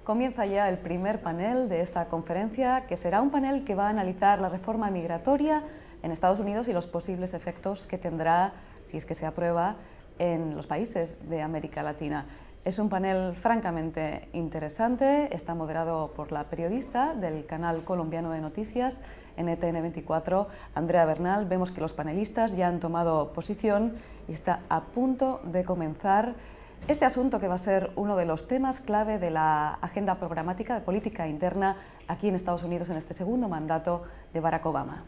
Comienza ya el primer panel de esta conferencia, que será un panel que va a analizar la reforma migratoria en Estados Unidos y los posibles efectos que tendrá, si es que se aprueba, en los países de América Latina. Es un panel francamente interesante, está moderado por la periodista del canal colombiano de noticias, NTN24, Andrea Bernal. Vemos que los panelistas ya han tomado posición y está a punto de comenzar este asunto que va a ser uno de los temas clave de la agenda programática de política interna aquí en Estados Unidos en este segundo mandato de Barack Obama.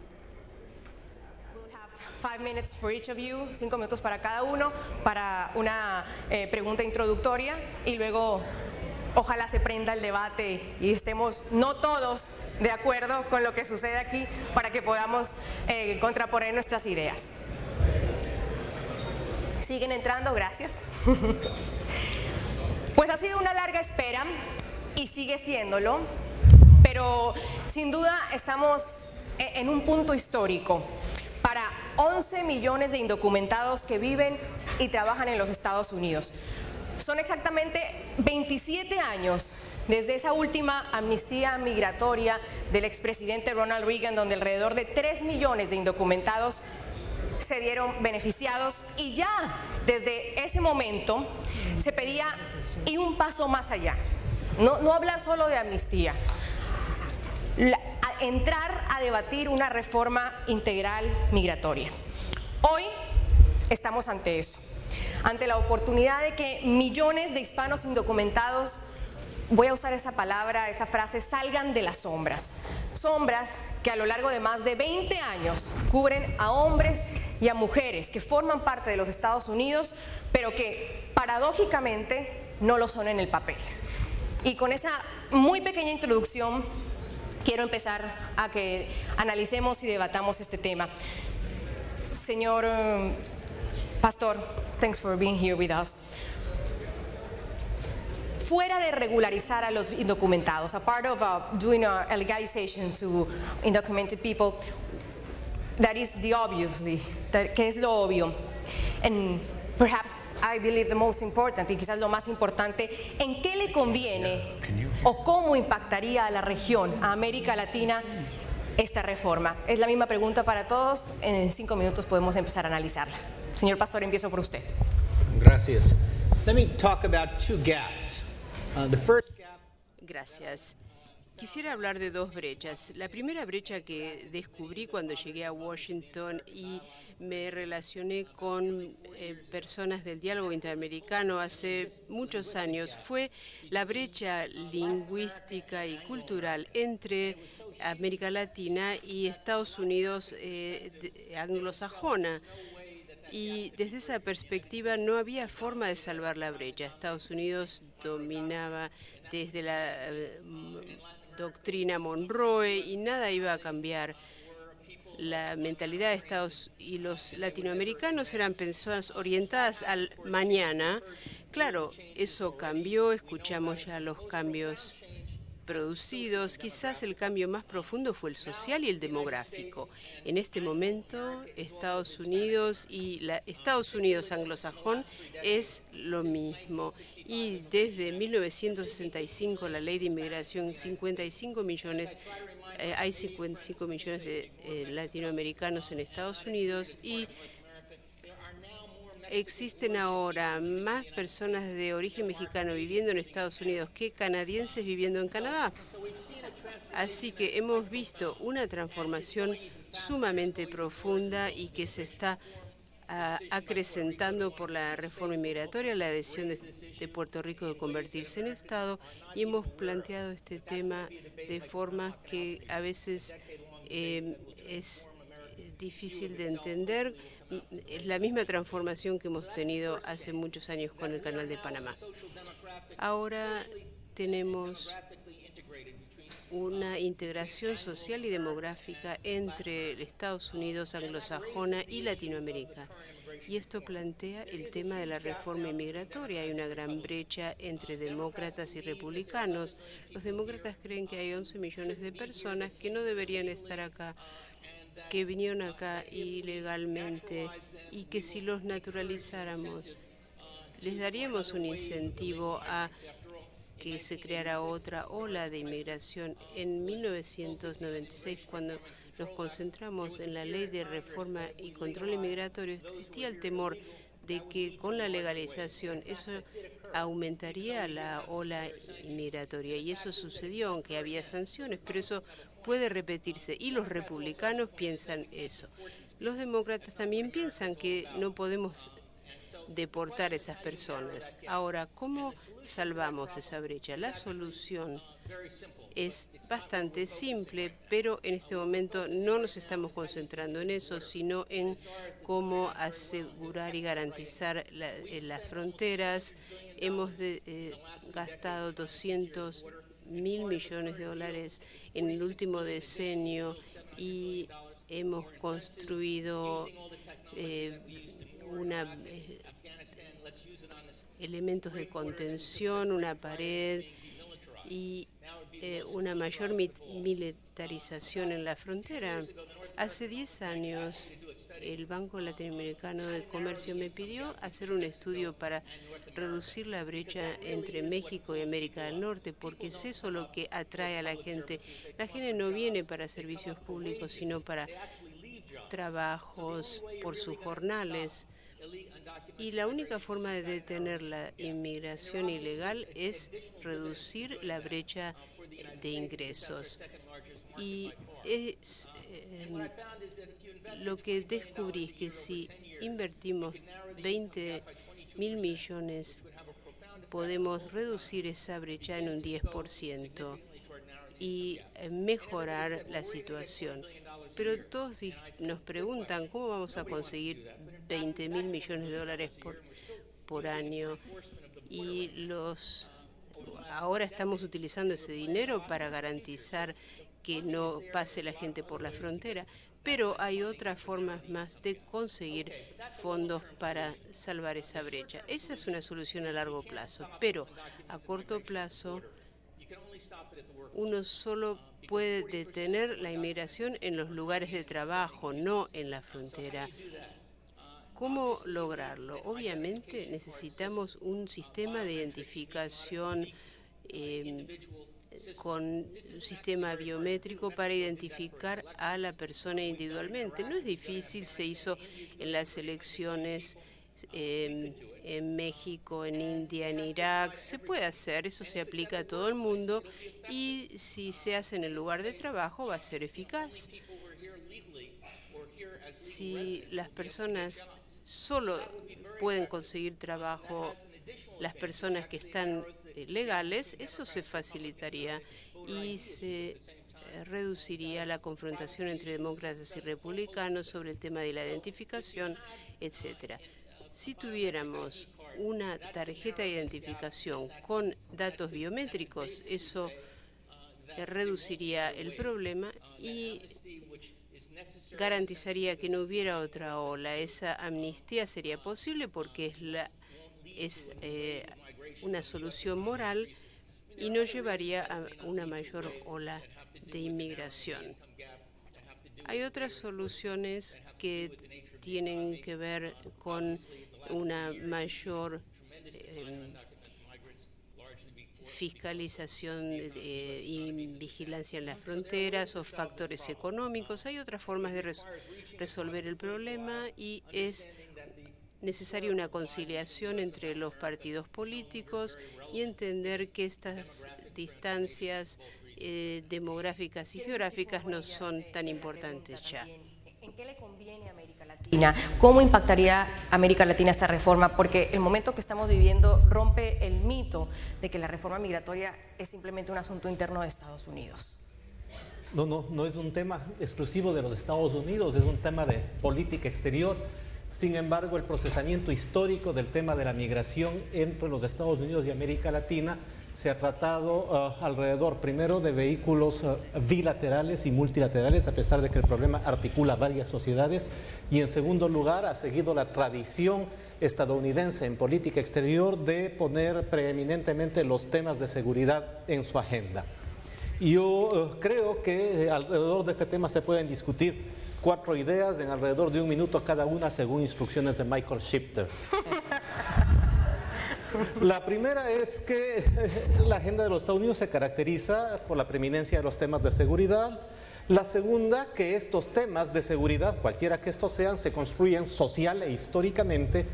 5 minutes for each of you, 5 minutos para cada uno, para una pregunta introductoria y luego ojalá se prenda el debate y estemos no todos de acuerdo con lo que sucede aquí para que podamos contraponer nuestras ideas. ¿Siguen entrando? Gracias. Pues ha sido una larga espera y sigue siéndolo, pero sin duda estamos en un punto histórico para 11 millones de indocumentados que viven y trabajan en los Estados Unidos. Son exactamente 27 años desde esa última amnistía migratoria del expresidente Ronald Reagan, donde alrededor de 3 millones de indocumentados se vieron beneficiados, y ya desde ese momento se pedía ir un paso más allá, no hablar solo de amnistía, entrar a debatir una reforma integral migratoria. Hoy estamos ante eso, ante la oportunidad de que millones de hispanos indocumentados, voy a usar esa palabra, esa frase, salgan de las sombras. Sombras que a lo largo de más de 20 años cubren a hombres y a mujeres que forman parte de los Estados Unidos, pero que paradójicamente no lo son en el papel. Y con esa muy pequeña introducción quiero empezar a que analicemos y debatamos este tema. Señor Pastor, thanks for being here with us. Fuera de regularizar a los indocumentados, a part of doing a legalization to undocumented people, that is the obviously, que es lo obvio, and perhaps I believe the most important, y quizás lo más importante, ¿en qué le conviene o cómo impactaría a la región, a América Latina, esta reforma? Es la misma pregunta para todos, en 5 minutos podemos empezar a analizarla. Señor Pastor, empiezo por usted. Gracias. Let me talk about 2 gaps. The first gap. Gracias. Quisiera hablar de 2 brechas. La primera brecha que descubrí cuando llegué a Washington y me relacioné con personas del diálogo interamericano hace muchos años fue la brecha lingüística y cultural entre América Latina y Estados Unidos anglosajona. Y desde esa perspectiva no había forma de salvar la brecha. Estados Unidos dominaba desde la doctrina Monroe y nada iba a cambiar. La mentalidad de Estados y los latinoamericanos eran personas orientadas al mañana. Claro, eso cambió, escuchamos ya los cambios producidos. Quizás el cambio más profundo fue el social y el demográfico. En este momento, Estados Unidos y Estados Unidos anglosajón es lo mismo. Y desde 1965, la ley de inmigración, hay 55 millones de latinoamericanos en Estados Unidos y existen ahora más personas de origen mexicano viviendo en Estados Unidos que canadienses viviendo en Canadá. Así que hemos visto una transformación sumamente profunda y que se está acrecentando por la reforma inmigratoria, la decisión de Puerto Rico de convertirse en Estado, y hemos planteado este tema de forma que a veces es difícil de entender. Es la misma transformación que hemos tenido hace muchos años con el Canal de Panamá. Ahora tenemos una integración social y demográfica entre Estados Unidos anglosajona y Latinoamérica. Y esto plantea el tema de la reforma inmigratoria. Hay una gran brecha entre demócratas y republicanos. Los demócratas creen que hay 11 millones de personas que no deberían estar acá, que vinieron acá ilegalmente y que si los naturalizáramos les daríamos un incentivo a que se creara otra ola de inmigración. En 1996, cuando nos concentramos en la ley de reforma y control inmigratorio, existía el temor de que con la legalización eso aumentaría la ola inmigratoria, y eso sucedió, aunque había sanciones, pero eso puede repetirse, y los republicanos piensan eso. Los demócratas también piensan que no podemos deportar a esas personas. Ahora, ¿cómo salvamos esa brecha? La solución es bastante simple, pero en este momento no nos estamos concentrando en eso, sino en cómo asegurar y garantizar las fronteras. Hemos gastado 200.000 millones de dólares en el último decenio y hemos construido elementos de contención, una pared y una mayor militarización en la frontera. Hace 10 años el Banco Latinoamericano de Comercio me pidió hacer un estudio para reducir la brecha entre México y América del Norte, porque es eso lo que atrae a la gente. La gente no viene para servicios públicos, sino para trabajos por sus jornales. Y la única forma de detener la inmigración ilegal es reducir la brecha de ingresos. Y lo que descubrí es que si invertimos 20.000 millones, podemos reducir esa brecha en un 10% y mejorar la situación. Pero todos nos preguntan cómo vamos a conseguir 20.000 millones de dólares por año, y ahora estamos utilizando ese dinero para garantizar que no pase la gente por la frontera, pero hay otras formas más de conseguir fondos para salvar esa brecha. Esa es una solución a largo plazo, pero a corto plazo uno solo puede detener la inmigración en los lugares de trabajo, no en la frontera. ¿Cómo lograrlo? Obviamente necesitamos un sistema de identificación con un sistema biométrico para identificar a la persona individualmente. No es difícil, se hizo en las elecciones en México, en India, en Irak. Se puede hacer, eso se aplica a todo el mundo, y si se hace en el lugar de trabajo va a ser eficaz. Si las personas solo pueden conseguir trabajo, las personas que están legales, eso se facilitaría y se reduciría la confrontación entre demócratas y republicanos sobre el tema de la identificación, etcétera. Si tuviéramos una tarjeta de identificación con datos biométricos, eso reduciría el problema y garantizaría que no hubiera otra ola. Esa amnistía sería posible porque es una solución moral y no llevaría a una mayor ola de inmigración. Hay otras soluciones que tienen que ver con una mayor fiscalización y vigilancia en las fronteras o factores económicos. Hay otras formas de resolver el problema y es necesaria una conciliación entre los partidos políticos y entender que estas distancias demográficas y geográficas no son tan importantes ya. ¿En qué le conviene a América Latina? ¿Cómo impactaría a América Latina esta reforma? Porque el momento que estamos viviendo rompe el mito de que la reforma migratoria es simplemente un asunto interno de Estados Unidos. No es un tema exclusivo de los Estados Unidos, es un tema de política exterior. Sin embargo, el procesamiento histórico del tema de la migración entre los Estados Unidos y América Latina se ha tratado alrededor, primero, de vehículos bilaterales y multilaterales, a pesar de que el problema articula varias sociedades, y en segundo lugar, ha seguido la tradición estadounidense en política exterior de poner preeminentemente los temas de seguridad en su agenda. Y yo creo que alrededor de este tema se pueden discutir 4 ideas en alrededor de 1 minuto cada una, según instrucciones de Michael Shifter. La primera es que la agenda de los Estados Unidos se caracteriza por la preeminencia de los temas de seguridad. La segunda, que estos temas de seguridad, cualquiera que estos sean, se construyen social e históricamente.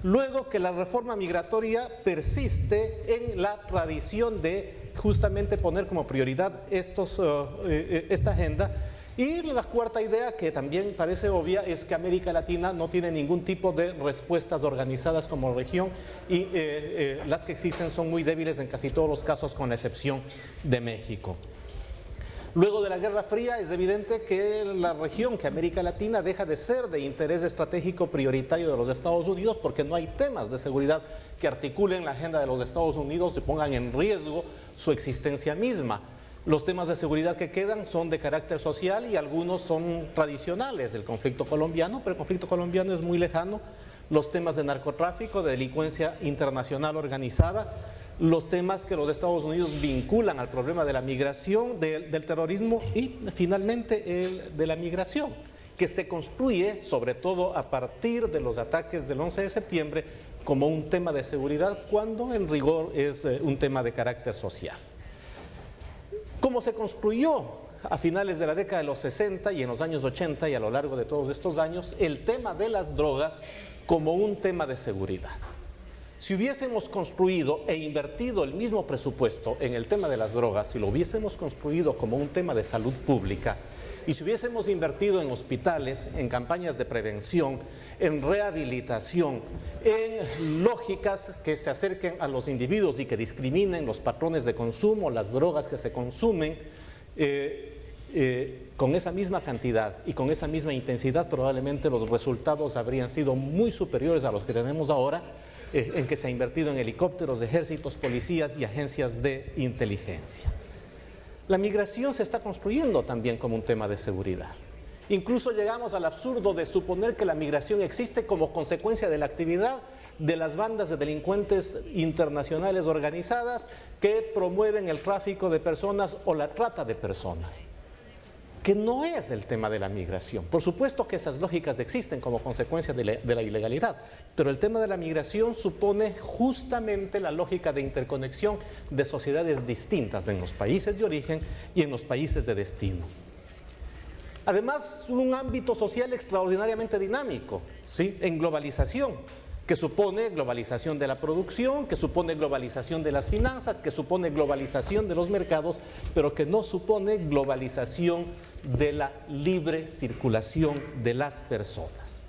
Luego, que la reforma migratoria persiste en la tradición de justamente poner como prioridad esta agenda. Y la cuarta idea, que también parece obvia, es que América Latina no tiene ningún tipo de respuestas organizadas como región y las que existen son muy débiles en casi todos los casos, con la excepción de México. Luego de la Guerra Fría es evidente que la región, que América Latina, deja de ser de interés estratégico prioritario de los Estados Unidos, porque no hay temas de seguridad que articulen la agenda de los Estados Unidos y pongan en riesgo su existencia misma. Los temas de seguridad que quedan son de carácter social y algunos son tradicionales, el conflicto colombiano, pero el conflicto colombiano es muy lejano. Los temas de narcotráfico, de delincuencia internacional organizada, los temas que los Estados Unidos vinculan al problema de la migración, del terrorismo y finalmente el de la migración, que se construye sobre todo a partir de los ataques del 11 de septiembre como un tema de seguridad, cuando en rigor es un tema de carácter social. ¿Cómo se construyó a finales de la década de los 60 y en los años 80 y a lo largo de todos estos años el tema de las drogas como un tema de seguridad? Si hubiésemos construido e invertido el mismo presupuesto en el tema de las drogas, si lo hubiésemos construido como un tema de salud pública, y si hubiésemos invertido en hospitales, en campañas de prevención, en rehabilitación, en lógicas que se acerquen a los individuos y que discriminen los patrones de consumo, las drogas que se consumen, con esa misma cantidad y con esa misma intensidad, probablemente los resultados habrían sido muy superiores a los que tenemos ahora, en que se ha invertido en helicópteros, ejércitos, policías y agencias de inteligencia. La migración se está construyendo también como un tema de seguridad. Incluso llegamos al absurdo de suponer que la migración existe como consecuencia de la actividad de las bandas de delincuentes internacionales organizadas que promueven el tráfico de personas o la trata de personas, que no es el tema de la migración. Por supuesto que esas lógicas existen como consecuencia de la ilegalidad, pero el tema de la migración supone justamente la lógica de interconexión de sociedades distintas en los países de origen y en los países de destino. Además, un ámbito social extraordinariamente dinámico, ¿sí?, en globalización, que supone globalización de la producción, que supone globalización de las finanzas, que supone globalización de los mercados, pero que no supone globalización de la libre circulación de las personas.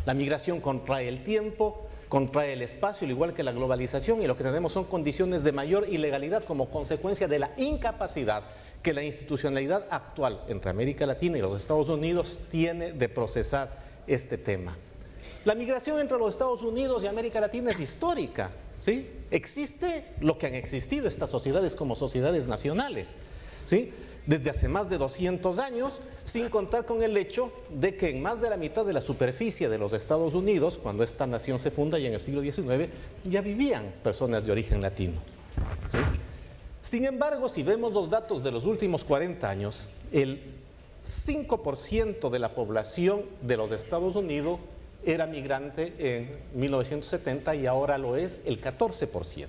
La migración contrae el tiempo, contrae el espacio, al igual que la globalización, y lo que tenemos son condiciones de mayor ilegalidad como consecuencia de la incapacidad que la institucionalidad actual entre América Latina y los Estados Unidos tiene de procesar este tema. La migración entre los Estados Unidos y América Latina es histórica, ¿sí? Existe lo que han existido estas sociedades como sociedades nacionales, ¿sí?, desde hace más de 200 años, sin contar con el hecho de que en más de la mitad de la superficie de los Estados Unidos, cuando esta nación se funda y en el siglo XIX, ya vivían personas de origen latino, ¿sí? Sin embargo, si vemos los datos de los últimos 40 años, el 5% de la población de los Estados Unidos era migrante en 1970 y ahora lo es el 14%.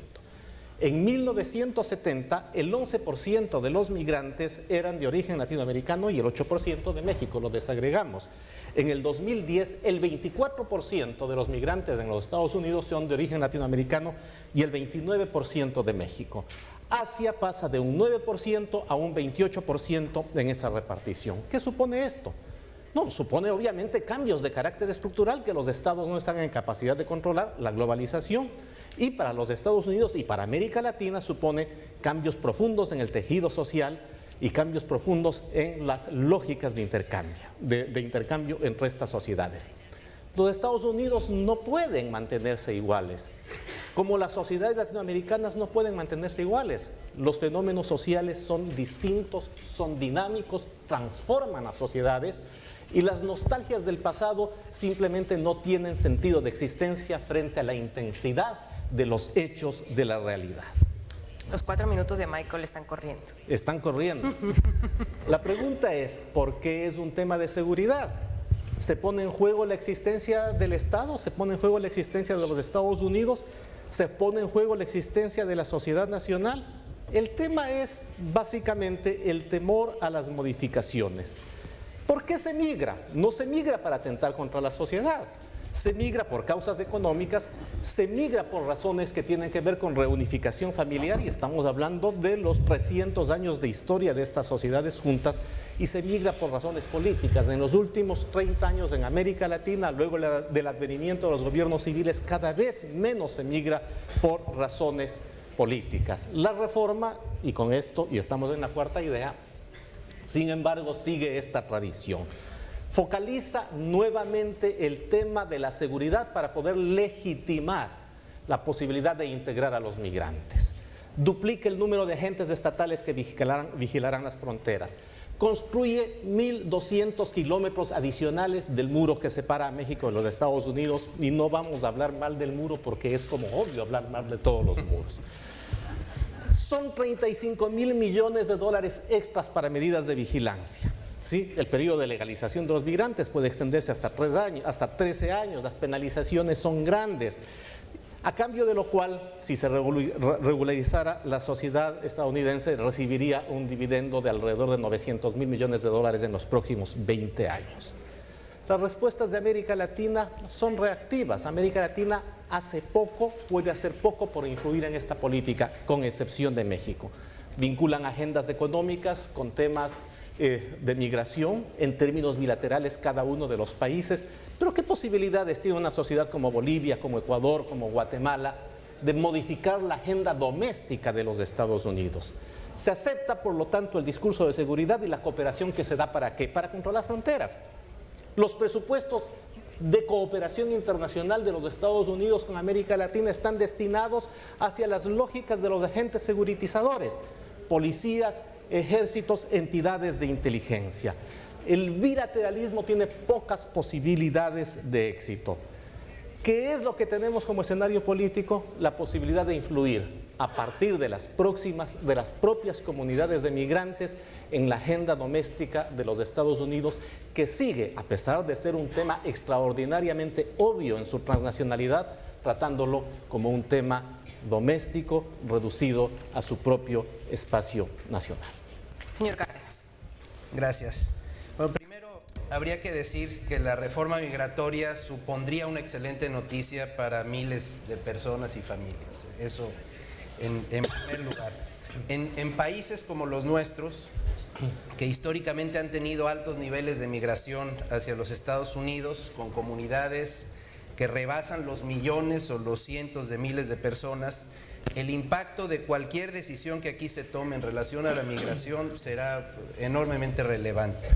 En 1970, el 11% de los migrantes eran de origen latinoamericano y el 8% de México, lo desagregamos. En el 2010, el 24% de los migrantes en los Estados Unidos son de origen latinoamericano y el 29% de México. Asia pasa de un 9% a un 28% en esa repartición. ¿Qué supone esto? No, supone obviamente cambios de carácter estructural que los estados no están en capacidad de controlar, la globalización, y para los Estados Unidos y para América Latina supone cambios profundos en el tejido social y cambios profundos en las lógicas de intercambio entre estas sociedades. Los Estados Unidos no pueden mantenerse iguales, como las sociedades latinoamericanas no pueden mantenerse iguales. Los fenómenos sociales son distintos, son dinámicos, transforman las sociedades, y las nostalgias del pasado simplemente no tienen sentido de existencia frente a la intensidad de los hechos de la realidad. Los 4 minutos de Michael están corriendo. Están corriendo. La pregunta es, ¿por qué es un tema de seguridad? ¿Se pone en juego la existencia del Estado? ¿Se pone en juego la existencia de los Estados Unidos? ¿Se pone en juego la existencia de la sociedad nacional? El tema es básicamente el temor a las modificaciones. ¿Por qué se migra? No se migra para atentar contra la sociedad. Se migra por causas económicas, se migra por razones que tienen que ver con reunificación familiar, y estamos hablando de los 300 años de historia de estas sociedades juntas, y se migra por razones políticas. En los últimos 30 años en América Latina, luego del advenimiento de los gobiernos civiles, cada vez menos se migra por razones políticas. La reforma, y con esto, y estamos en la cuarta idea, sin embargo, sigue esta tradición. Focaliza nuevamente el tema de la seguridad para poder legitimar la posibilidad de integrar a los migrantes. Duplica el número de agentes estatales que vigilarán las fronteras. Construye 1.200 kilómetros adicionales del muro que separa a México de los Estados Unidos, y no vamos a hablar mal del muro porque es como obvio hablar mal de todos los muros. Son 35.000 millones de dólares extras para medidas de vigilancia. ¿Sí? El periodo de legalización de los migrantes puede extenderse hasta 3 años, hasta 13 años, las penalizaciones son grandes. A cambio de lo cual, si se regularizara, la sociedad estadounidense recibiría un dividendo de alrededor de 900.000 millones de dólares en los próximos 20 años. Las respuestas de América Latina son reactivas. América Latina hace poco, puede hacer poco por influir en esta política, con excepción de México. Vinculan agendas económicas con temas de migración en términos bilaterales cada uno de los países, pero ¿qué posibilidades tiene una sociedad como Bolivia, como Ecuador, como Guatemala de modificar la agenda doméstica de los Estados Unidos? Se acepta, por lo tanto, el discurso de seguridad y la cooperación que se da ¿para qué? Para controlar fronteras. Los presupuestos de cooperación internacional de los Estados Unidos con América Latina están destinados hacia las lógicas de los agentes seguritizadores, policías, ejércitos, entidades de inteligencia. El bilateralismo tiene pocas posibilidades de éxito. ¿Qué es lo que tenemos como escenario político? La posibilidad de influir a partir de las propias comunidades de migrantes en la agenda doméstica de los Estados Unidos, que sigue, a pesar de ser un tema extraordinariamente obvio en su transnacionalidad, tratándolo como un tema doméstico reducido a su propio espacio nacional. Señor Cárdenas. Gracias. Bueno, primero habría que decir que la reforma migratoria supondría una excelente noticia para miles de personas y familias. Eso en primer lugar. En países como los nuestros, que históricamente han tenido altos niveles de migración hacia los Estados Unidos, con comunidades que rebasan los millones o los cientos de miles de personas, el impacto de cualquier decisión que aquí se tome en relación a la migración será enormemente relevante.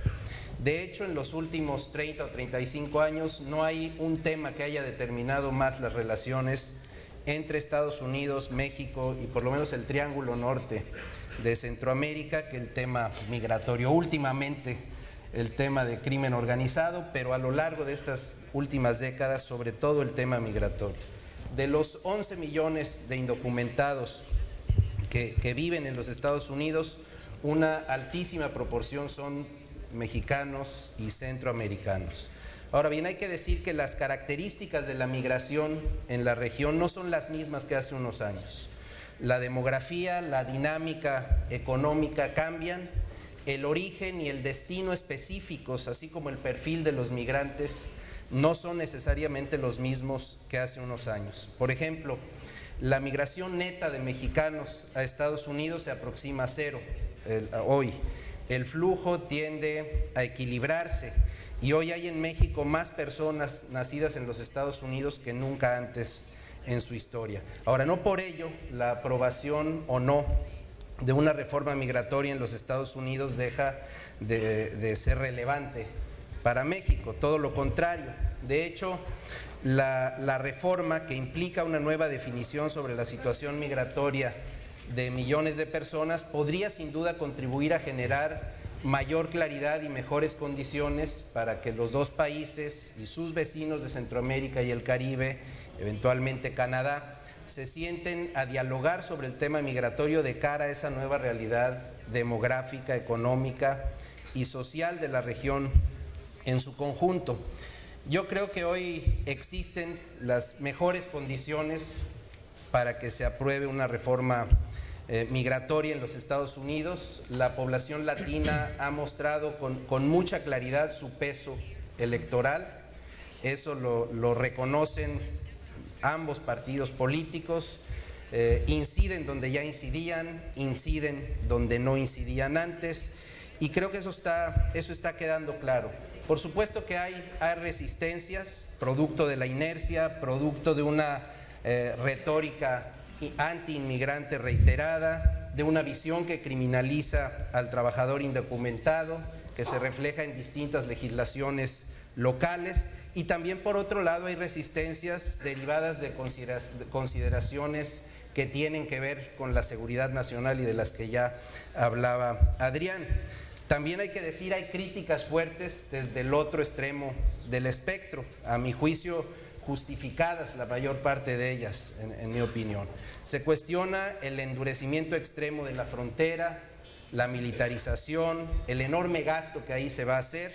De hecho, en los últimos 30 o 35 años no hay un tema que haya determinado más las relaciones entre Estados Unidos, México y por lo menos el Triángulo Norte de Centroamérica que el tema migratorio. Últimamente el tema de crimen organizado, pero a lo largo de estas últimas décadas, sobre todo el tema migratorio. De los 11 millones de indocumentados que viven en los Estados Unidos, una altísima proporción son mexicanos y centroamericanos. Ahora bien, hay que decir que las características de la migración en la región no son las mismas que hace unos años. La demografía, la dinámica económica cambian, el origen y el destino específicos, así como el perfil de los migrantes, no son necesariamente los mismos que hace unos años. Por ejemplo, la migración neta de mexicanos a Estados Unidos se aproxima a cero hoy. El flujo tiende a equilibrarse y hoy hay en México más personas nacidas en los Estados Unidos que nunca antes en su historia. Ahora, no por ello la aprobación o no de una reforma migratoria en los Estados Unidos deja de ser relevante para México, todo lo contrario. De hecho, la reforma, que implica una nueva definición sobre la situación migratoria de millones de personas, podría sin duda contribuir a generar mayor claridad y mejores condiciones para que los dos países y sus vecinos de Centroamérica y el Caribe, eventualmente Canadá, se sienten a dialogar sobre el tema migratorio de cara a esa nueva realidad demográfica, económica y social de la región en su conjunto. Yo creo que hoy existen las mejores condiciones para que se apruebe una reforma migratoria en los Estados Unidos. La población latina ha mostrado con mucha claridad su peso electoral. Eso lo reconocen ambos partidos políticos. Inciden donde ya incidían, inciden donde no incidían antes, y creo que eso está quedando claro. Por supuesto que hay resistencias, producto de la inercia, producto de una retórica anti-inmigrante reiterada, de una visión que criminaliza al trabajador indocumentado, que se refleja en distintas legislaciones locales, y también por otro lado hay resistencias derivadas de consideraciones que tienen que ver con la seguridad nacional y de las que ya hablaba Adrián. También hay que decir, hay críticas fuertes desde el otro extremo del espectro, a mi juicio justificadas la mayor parte de ellas, en mi opinión. Se cuestiona el endurecimiento extremo de la frontera, la militarización, el enorme gasto que ahí se va a hacer,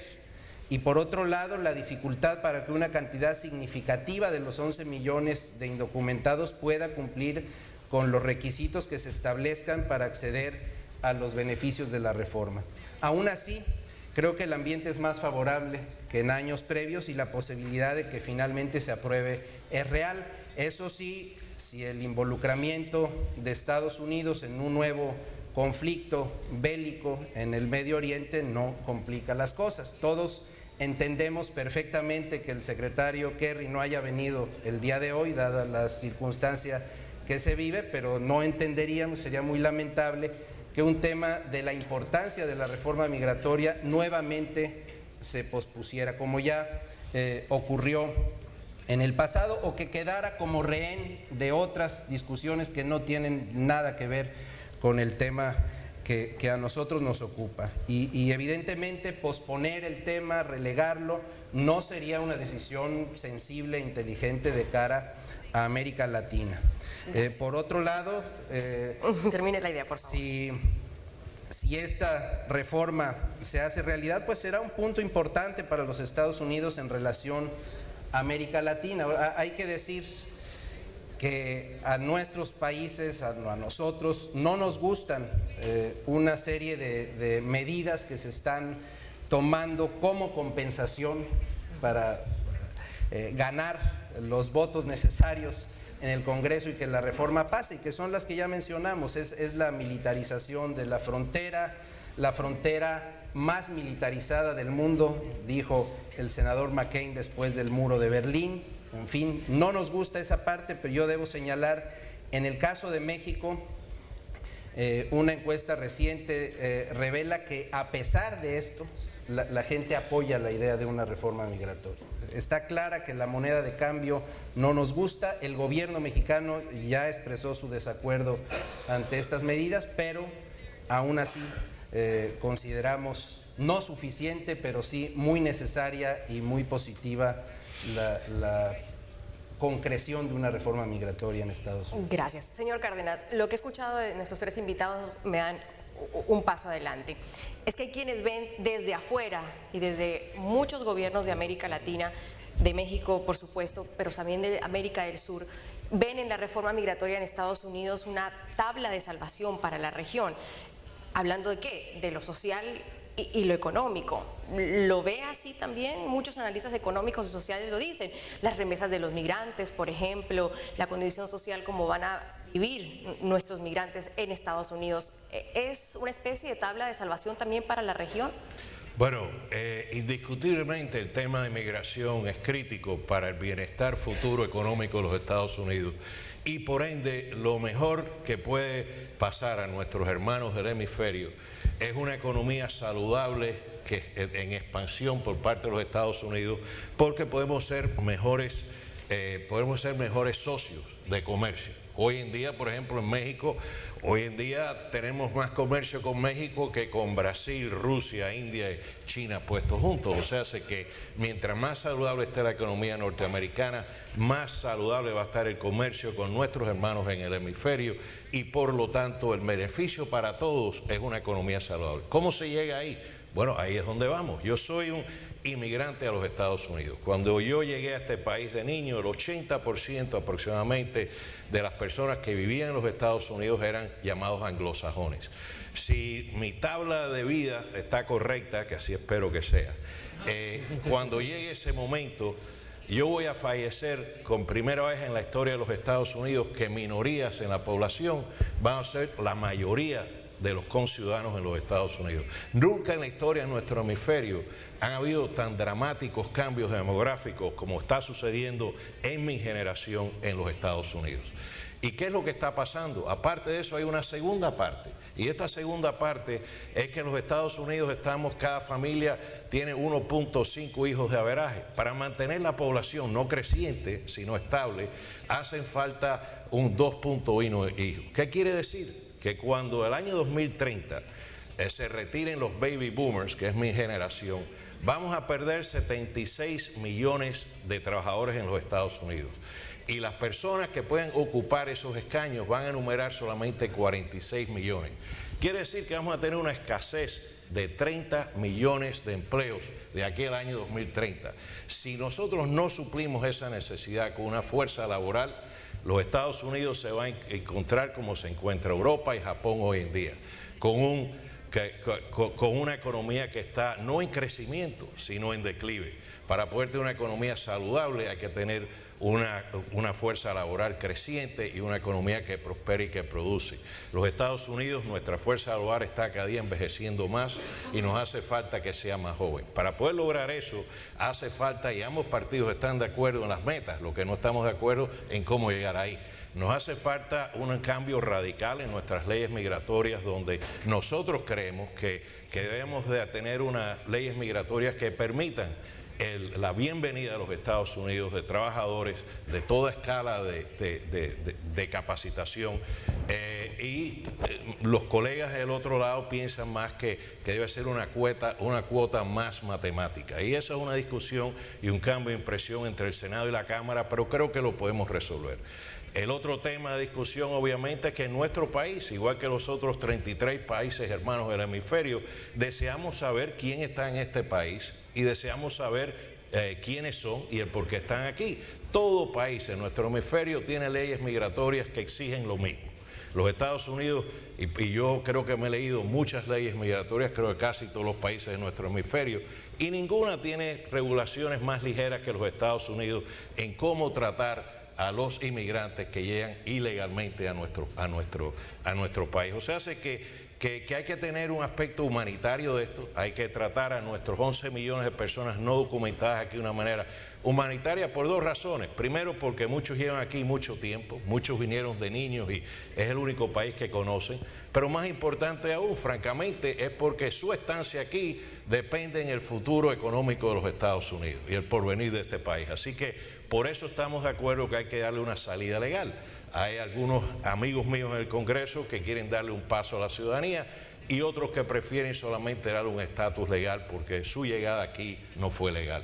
y por otro lado la dificultad para que una cantidad significativa de los 11 millones de indocumentados pueda cumplir con los requisitos que se establezcan para acceder a los beneficios de la reforma. Aún así, creo que el ambiente es más favorable que en años previos y la posibilidad de que finalmente se apruebe es real. Eso sí, si el involucramiento de Estados Unidos en un nuevo conflicto bélico en el Medio Oriente no complica las cosas. Todos entendemos perfectamente que el secretario Kerry no haya venido el día de hoy, dada la circunstancia que se vive, pero no entenderíamos, sería muy lamentable que un tema de la importancia de la reforma migratoria nuevamente se pospusiera, como ya ocurrió en el pasado, o que quedara como rehén de otras discusiones que no tienen nada que ver con el tema que a nosotros nos ocupa. Y evidentemente posponer el tema, relegarlo, no sería una decisión sensible e inteligente de cara a América Latina. Por otro lado, termine la idea, por favor. Si esta reforma se hace realidad, pues será un punto importante para los Estados Unidos en relación a América Latina. Hay que decir que a nuestros países, a nosotros, no nos gustan una serie de medidas que se están tomando como compensación para ganar los votos necesarios en el Congreso y que la reforma pase, y que son las que ya mencionamos. Es la militarización de la frontera más militarizada del mundo, dijo el senador McCain después del muro de Berlín. En fin, no nos gusta esa parte, pero yo debo señalar, en el caso de México, una encuesta reciente revela que a pesar de esto, la gente apoya la idea de una reforma migratoria. Está clara que la moneda de cambio no nos gusta, el gobierno mexicano ya expresó su desacuerdo ante estas medidas, pero aún así consideramos no suficiente, pero sí muy necesaria y muy positiva la concreción de una reforma migratoria en Estados Unidos. Gracias. Señor Cárdenas, lo que he escuchado de nuestros tres invitados me dan un paso adelante. Es que hay quienes ven desde afuera y desde muchos gobiernos de América Latina, de México por supuesto, pero también de América del Sur, ven en la reforma migratoria en Estados Unidos una tabla de salvación para la región. ¿Hablando de qué? De lo social y lo económico. ¿Lo ve así también? Muchos analistas económicos y sociales lo dicen. Las remesas de los migrantes, por ejemplo, la condición social, como van a vivir nuestros migrantes en Estados Unidos. ¿Es una especie de tabla de salvación también para la región? Bueno, indiscutiblemente el tema de migración es crítico para el bienestar futuro económico de los Estados Unidos, y por ende lo mejor que puede pasar a nuestros hermanos del hemisferio es una economía saludable en expansión por parte de los Estados Unidos, porque podemos ser mejores socios de comercio. Hoy en día, por ejemplo, en México, hoy en día tenemos más comercio con México que con Brasil, Rusia, India y China puestos juntos. O sea, hace que mientras más saludable esté la economía norteamericana, más saludable va a estar el comercio con nuestros hermanos en el hemisferio, y por lo tanto el beneficio para todos es una economía saludable. ¿Cómo se llega ahí? Bueno, ahí es donde vamos. Yo soy un inmigrante a los Estados Unidos. Cuando yo llegué a este país de niño, el 80% aproximadamente de las personas que vivían en los Estados Unidos eran llamados anglosajones. Si mi tabla de vida está correcta, que así espero que sea, cuando llegue ese momento, yo voy a fallecer con primera vez en la historia de los Estados Unidos que minorías en la población van a ser la mayoría de los conciudadanos en los Estados Unidos. Nunca en la historia de nuestro hemisferio han habido tan dramáticos cambios demográficos como está sucediendo en mi generación en los Estados Unidos. ¿Y qué es lo que está pasando? Aparte de eso hay una segunda parte. Y esta segunda parte es que en los Estados Unidos cada familia tiene 1.5 hijos de averaje. Para mantener la población no creciente, sino estable, hacen falta un 2.1 hijos. ¿Qué quiere decir? Que cuando el año 2030 se retiren los baby boomers, que es mi generación, vamos a perder 76 millones de trabajadores en los Estados Unidos. Y las personas que pueden ocupar esos escaños van a enumerar solamente 46 millones. Quiere decir que vamos a tener una escasez de 30 millones de empleos de aquí al año 2030. Si nosotros no suplimos esa necesidad con una fuerza laboral, los Estados Unidos se van a encontrar como se encuentra Europa y Japón hoy en día, con una economía que está no en crecimiento, sino en declive. Para poder tener una economía saludable hay que tener una fuerza laboral creciente y una economía que prospere y que produce. Los Estados Unidos, nuestra fuerza laboral está cada día envejeciendo más y nos hace falta que sea más joven. Para poder lograr eso, hace falta, y ambos partidos están de acuerdo en las metas, lo que no estamos de acuerdo en cómo llegar ahí. Nos hace falta un cambio radical en nuestras leyes migratorias, donde nosotros creemos que debemos de tener unas leyes migratorias que permitan la bienvenida a los Estados Unidos de trabajadores de toda escala de capacitación y los colegas del otro lado piensan más que debe ser una cuota más matemática, y esa es una discusión y un cambio de impresión entre el Senado y la Cámara, pero creo que lo podemos resolver. El otro tema de discusión obviamente es que en nuestro país, igual que los otros 33 países hermanos del hemisferio, deseamos saber quién está en este país y deseamos saber quiénes son y el por qué están aquí. Todo país en nuestro hemisferio tiene leyes migratorias que exigen lo mismo. Los Estados Unidos, y yo creo que me he leído muchas leyes migratorias, creo que casi todos los países de nuestro hemisferio, y ninguna tiene regulaciones más ligeras que los Estados Unidos en cómo tratar a los inmigrantes que llegan ilegalmente a nuestro país. O sea, hace que hay que tener un aspecto humanitario de esto, hay que tratar a nuestros 11 millones de personas no documentadas aquí de una manera humanitaria por dos razones. Primero, porque muchos llevan aquí mucho tiempo, muchos vinieron de niños y es el único país que conocen, pero más importante aún, francamente, es porque su estancia aquí depende en el futuro económico de los Estados Unidos y el porvenir de este país. Así que por eso estamos de acuerdo que hay que darle una salida legal. Hay algunos amigos míos en el Congreso que quieren darle un paso a la ciudadanía y otros que prefieren solamente darle un estatus legal porque su llegada aquí no fue legal.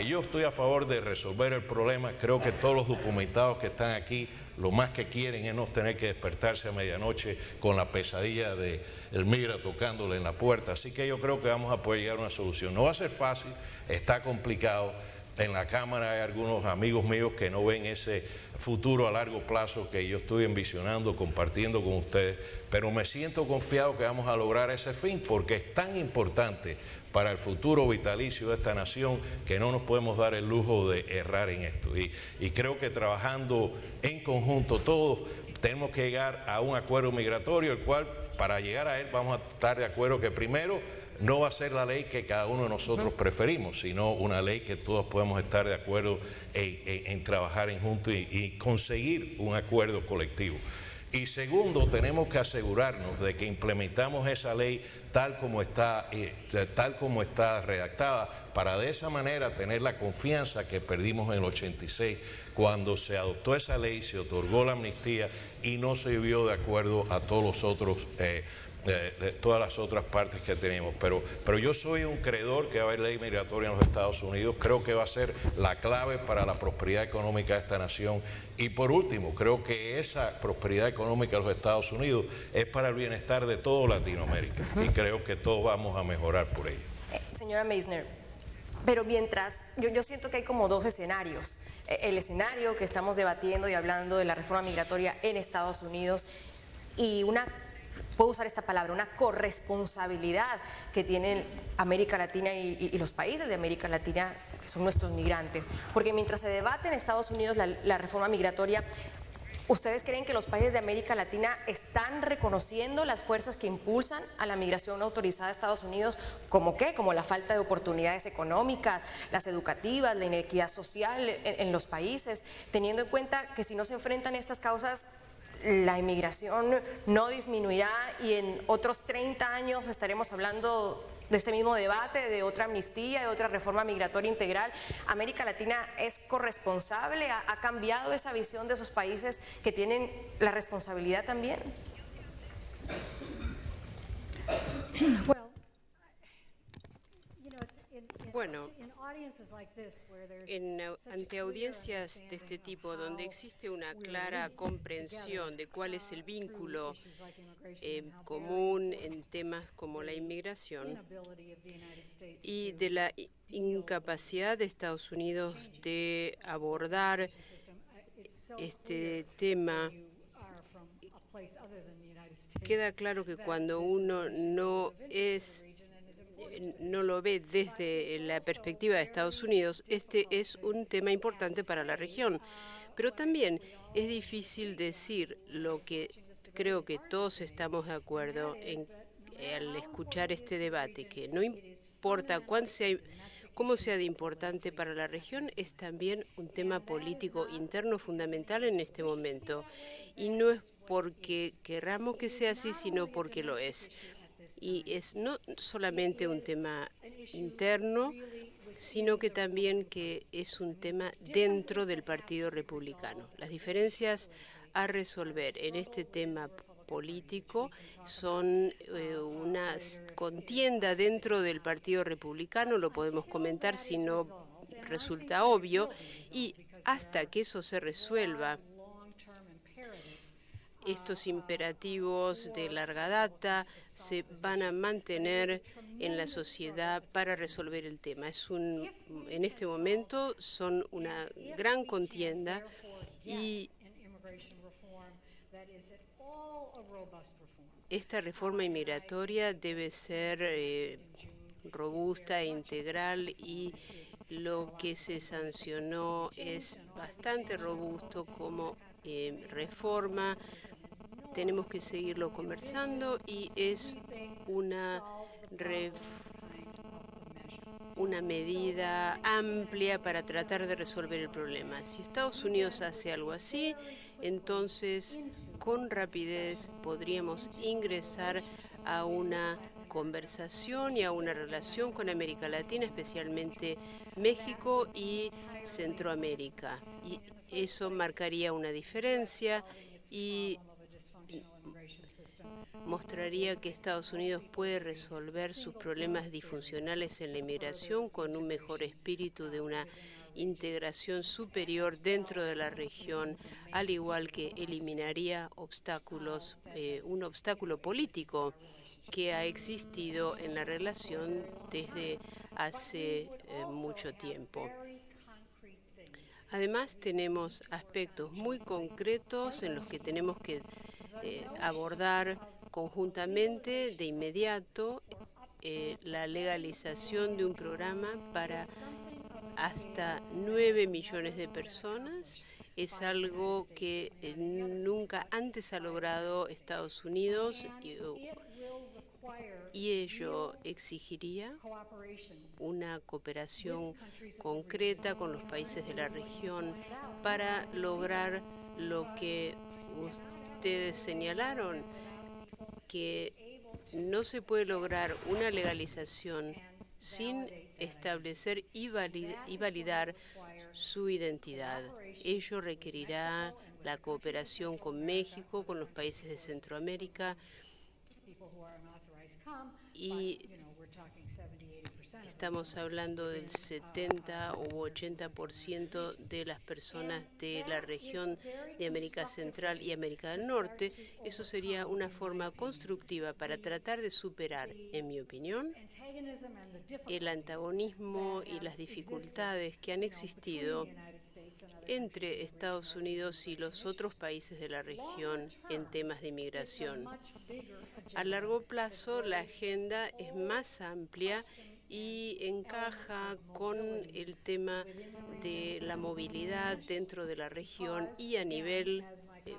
Yo estoy a favor de resolver el problema. Creo que todos los documentados que están aquí lo más que quieren es no tener que despertarse a medianoche con la pesadilla de el migra tocándole en la puerta. Así que yo creo que vamos a poder llegar a una solución. No va a ser fácil, está complicado. En la Cámara hay algunos amigos míos que no ven ese futuro a largo plazo que yo estoy envisionando, compartiendo con ustedes, pero me siento confiado que vamos a lograr ese fin porque es tan importante para el futuro vitalicio de esta nación que no nos podemos dar el lujo de errar en esto. Y creo que trabajando en conjunto todos tenemos que llegar a un acuerdo migratorio, el cual para llegar a él vamos a estar de acuerdo que primero no va a ser la ley que cada uno de nosotros preferimos, sino una ley que todos podemos estar de acuerdo en trabajar en juntos y conseguir un acuerdo colectivo. Y segundo, tenemos que asegurarnos de que implementamos esa ley tal como está redactada, para de esa manera tener la confianza que perdimos en el 86, cuando se adoptó esa ley, se otorgó la amnistía y no se vio de acuerdo a todos los otros de todas las otras partes que tenemos. Pero yo soy un creedor que va a haber ley migratoria en los Estados Unidos. Creo que va a ser la clave para la prosperidad económica de esta nación. Y por último, creo que esa prosperidad económica de los Estados Unidos es para el bienestar de toda Latinoamérica. Y creo que todos vamos a mejorar por ello. Señora Meissner, pero mientras, yo siento que hay como dos escenarios. El escenario que estamos debatiendo y hablando de la reforma migratoria en Estados Unidos y puedo usar esta palabra, una corresponsabilidad que tienen América Latina y los países de América Latina, que son nuestros migrantes. Porque mientras se debate en Estados Unidos la reforma migratoria, ¿ustedes creen que los países de América Latina están reconociendo las fuerzas que impulsan a la migración autorizada a Estados Unidos? ¿Como qué? Como la falta de oportunidades económicas, las educativas, la inequidad social en los países, teniendo en cuenta que si no se enfrentan estas causas, la inmigración no disminuirá y en otros 30 años estaremos hablando de este mismo debate, de otra amnistía, de otra reforma migratoria integral. ¿América Latina es corresponsable? ¿Ha cambiado esa visión de esos países que tienen la responsabilidad también? Bueno, ante audiencias de este tipo, donde existe una clara comprensión de cuál es el vínculo común en temas como la inmigración y de la incapacidad de Estados Unidos de abordar este tema, queda claro que cuando uno no lo ve desde la perspectiva de Estados Unidos, este es un tema importante para la región. Pero también es difícil decir lo que creo que todos estamos de acuerdo al escuchar este debate, que no importa cómo sea de importante para la región, es también un tema político interno fundamental en este momento. Y no es porque querramos que sea así, sino porque lo es. Y es no solamente un tema interno, sino que también que es un tema dentro del Partido Republicano. Las diferencias a resolver en este tema político son una contienda dentro del Partido Republicano, lo podemos comentar si no resulta obvio, y hasta que eso se resuelva, estos imperativos de larga data se van a mantener en la sociedad para resolver el tema. En este momento son una gran contienda y esta reforma inmigratoria debe ser robusta e integral, y lo que se sancionó es bastante robusto como reforma. Tenemos que seguirlo conversando y es una medida amplia para tratar de resolver el problema. Si Estados Unidos hace algo así, entonces con rapidez podríamos ingresar a una conversación y a una relación con América Latina, especialmente México y Centroamérica. Y eso marcaría una diferencia y mostraría que Estados Unidos puede resolver sus problemas disfuncionales en la inmigración con un mejor espíritu de una integración superior dentro de la región, al igual que eliminaría obstáculos, un obstáculo político que ha existido en la relación desde hace mucho tiempo. Además, tenemos aspectos muy concretos en los que tenemos que abordar conjuntamente de inmediato la legalización de un programa para hasta 9 millones de personas. Es algo que nunca antes ha logrado Estados Unidos y ello exigiría una cooperación concreta con los países de la región para lograr lo que ustedes señalaron, que no se puede lograr una legalización sin establecer y validar su identidad. Ello requerirá la cooperación con México, con los países de Centroamérica y estamos hablando del 70 u 80% de las personas de la región de América Central y América del Norte. Eso sería una forma constructiva para tratar de superar, en mi opinión, el antagonismo y las dificultades que han existido entre Estados Unidos y los otros países de la región en temas de inmigración. A largo plazo, la agenda es más amplia y encaja con el tema de la movilidad dentro de la región y a nivel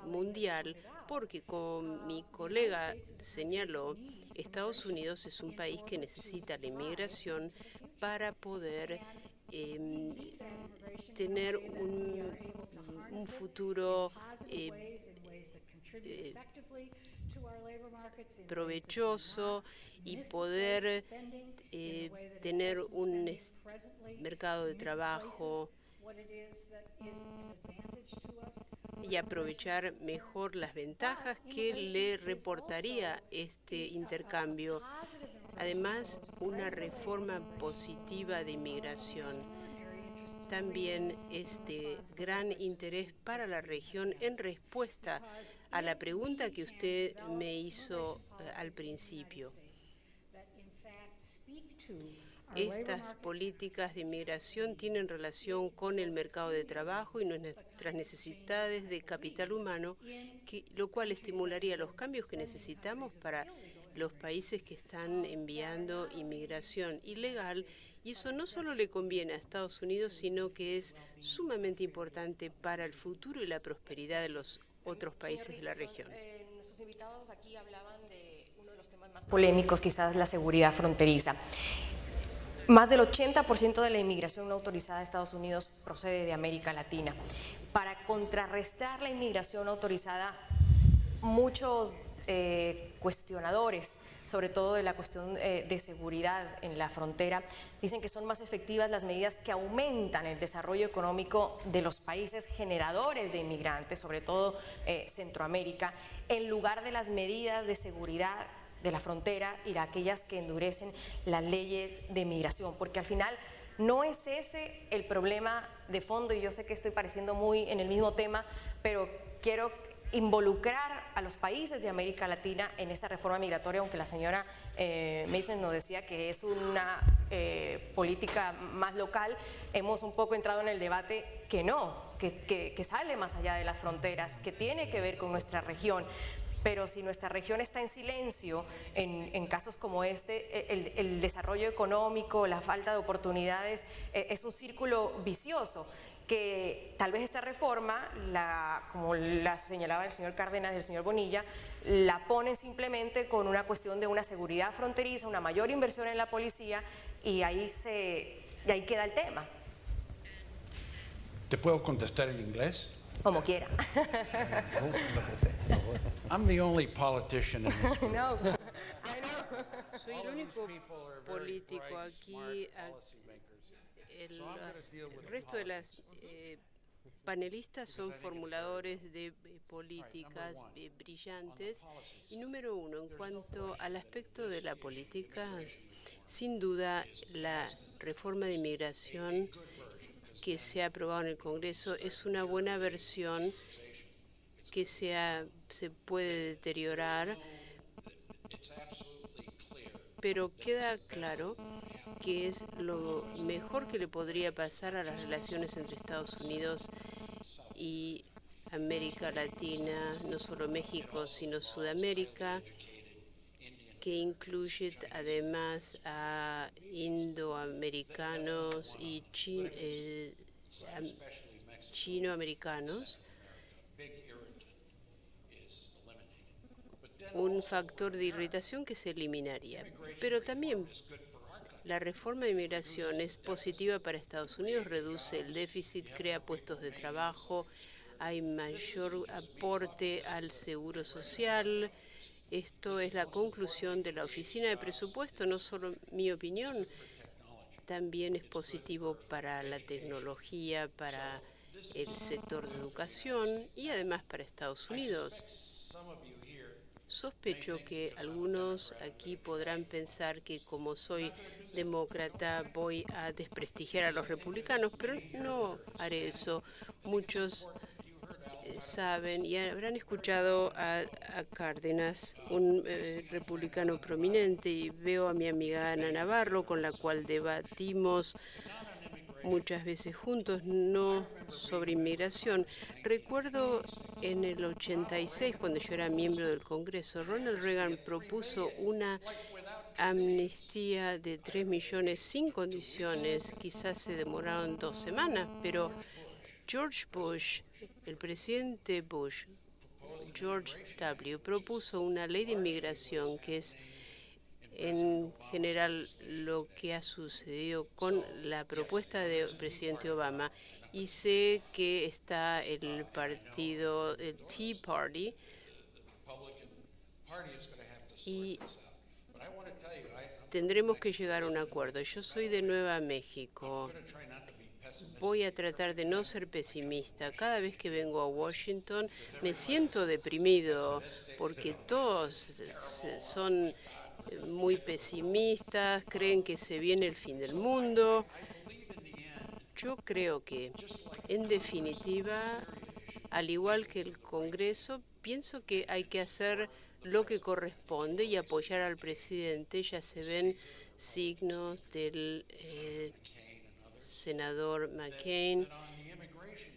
mundial, porque como mi colega señaló, Estados Unidos es un país que necesita la inmigración para poder tener un futuro provechoso y poder tener un mercado de trabajo y aprovechar mejor las ventajas que le reportaría este intercambio. Además, una reforma positiva de inmigración también es de gran interés para la región en respuesta a la pregunta que usted me hizo al principio. Estas políticas de inmigración tienen relación con el mercado de trabajo y nuestras necesidades de capital humano, lo cual estimularía los cambios que necesitamos para los países que están enviando inmigración ilegal, y eso no solo le conviene a Estados Unidos, sino que es sumamente importante para el futuro y la prosperidad de los otros países de la región. Nuestros invitados aquí hablaban de uno de los temas más polémicos, quizás la seguridad fronteriza. Más del 80% de la inmigración no autorizada de Estados Unidos procede de América Latina. Para contrarrestar la inmigración autorizada, muchos cuestionadores, sobre todo de la cuestión de seguridad en la frontera, dicen que son más efectivas las medidas que aumentan el desarrollo económico de los países generadores de inmigrantes, sobre todo Centroamérica, en lugar de las medidas de seguridad de la frontera y de aquellas que endurecen las leyes de migración, porque al final no es ese el problema de fondo, y yo sé que estoy pareciendo muy en el mismo tema, pero quiero involucrar a los países de América Latina en esta reforma migratoria, aunque la señora Mason nos decía que es una política más local. Hemos un poco entrado en el debate que no, que sale más allá de las fronteras, que tiene que ver con nuestra región. Pero si nuestra región está en silencio en casos como este, el desarrollo económico, la falta de oportunidades, es un círculo vicioso que tal vez esta reforma, como la señalaba el señor Cárdenas y el señor Bonilla, la ponen simplemente con una cuestión de una seguridad fronteriza, una mayor inversión en la policía, y ahí queda el tema. ¿Te puedo contestar en inglés? Como quiera. I'm the only politician in this group. No. Soy el único político aquí. El resto de las panelistas son formuladores de políticas brillantes. Y número uno, en cuanto al aspecto de la política, sin duda la reforma de inmigración que se ha aprobado en el Congreso es una buena versión que se puede deteriorar, pero queda claro que es lo mejor que le podría pasar a las relaciones entre Estados Unidos y América Latina, no solo México, sino Sudamérica, que incluye además a indoamericanos y chinoamericanos. Un factor de irritación que se eliminaría. Pero también la reforma de inmigración es positiva para Estados Unidos, reduce el déficit, crea puestos de trabajo, hay mayor aporte al seguro social. Esto es la conclusión de la Oficina de Presupuesto, no solo mi opinión, también es positivo para la tecnología, para el sector de educación y además para Estados Unidos. Sospecho que algunos aquí podrán pensar que como soy demócrata voy a desprestigiar a los republicanos, pero no haré eso. Muchos saben y habrán escuchado a Cárdenas, un republicano prominente, y veo a mi amiga Ana Navarro, con la cual debatimos muchas veces juntos, no sobre inmigración. Recuerdo en el 86, cuando yo era miembro del Congreso, Ronald Reagan propuso una amnistía de 3 millones sin condiciones. Quizás se demoraron 2 semanas, pero George Bush, el presidente Bush, George W., propuso una ley de inmigración que es en general lo que ha sucedido con la propuesta del presidente Obama, y sé que está el partido, el Tea Party, y tendremos que llegar a un acuerdo. Yo soy de Nueva México. Voy a tratar de no ser pesimista. Cada vez que vengo a Washington me siento deprimido porque todos son muy pesimistas, creen que se viene el fin del mundo. Yo creo que, en definitiva, al igual que el Congreso, pienso que hay que hacer lo que corresponde y apoyar al presidente. Ya se ven signos del senador McCain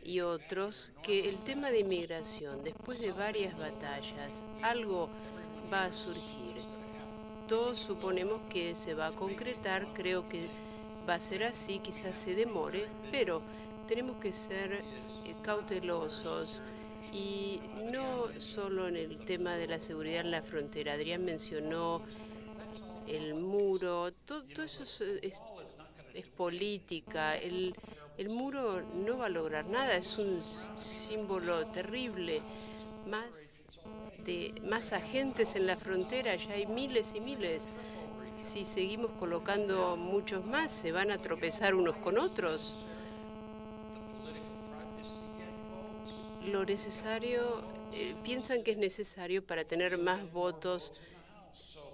y otros que el tema de inmigración, después de varias batallas, algo va a surgir. Todos suponemos que se va a concretar, creo que va a ser así, quizás se demore, pero tenemos que ser cautelosos, y no solo en el tema de la seguridad en la frontera. Adrián mencionó el muro, todo eso es política. El muro no va a lograr nada, es un símbolo terrible. Más agentes en la frontera, ya hay miles y miles. Si seguimos colocando muchos más, se van a tropezar unos con otros. Lo necesario, piensan que es necesario para tener más votos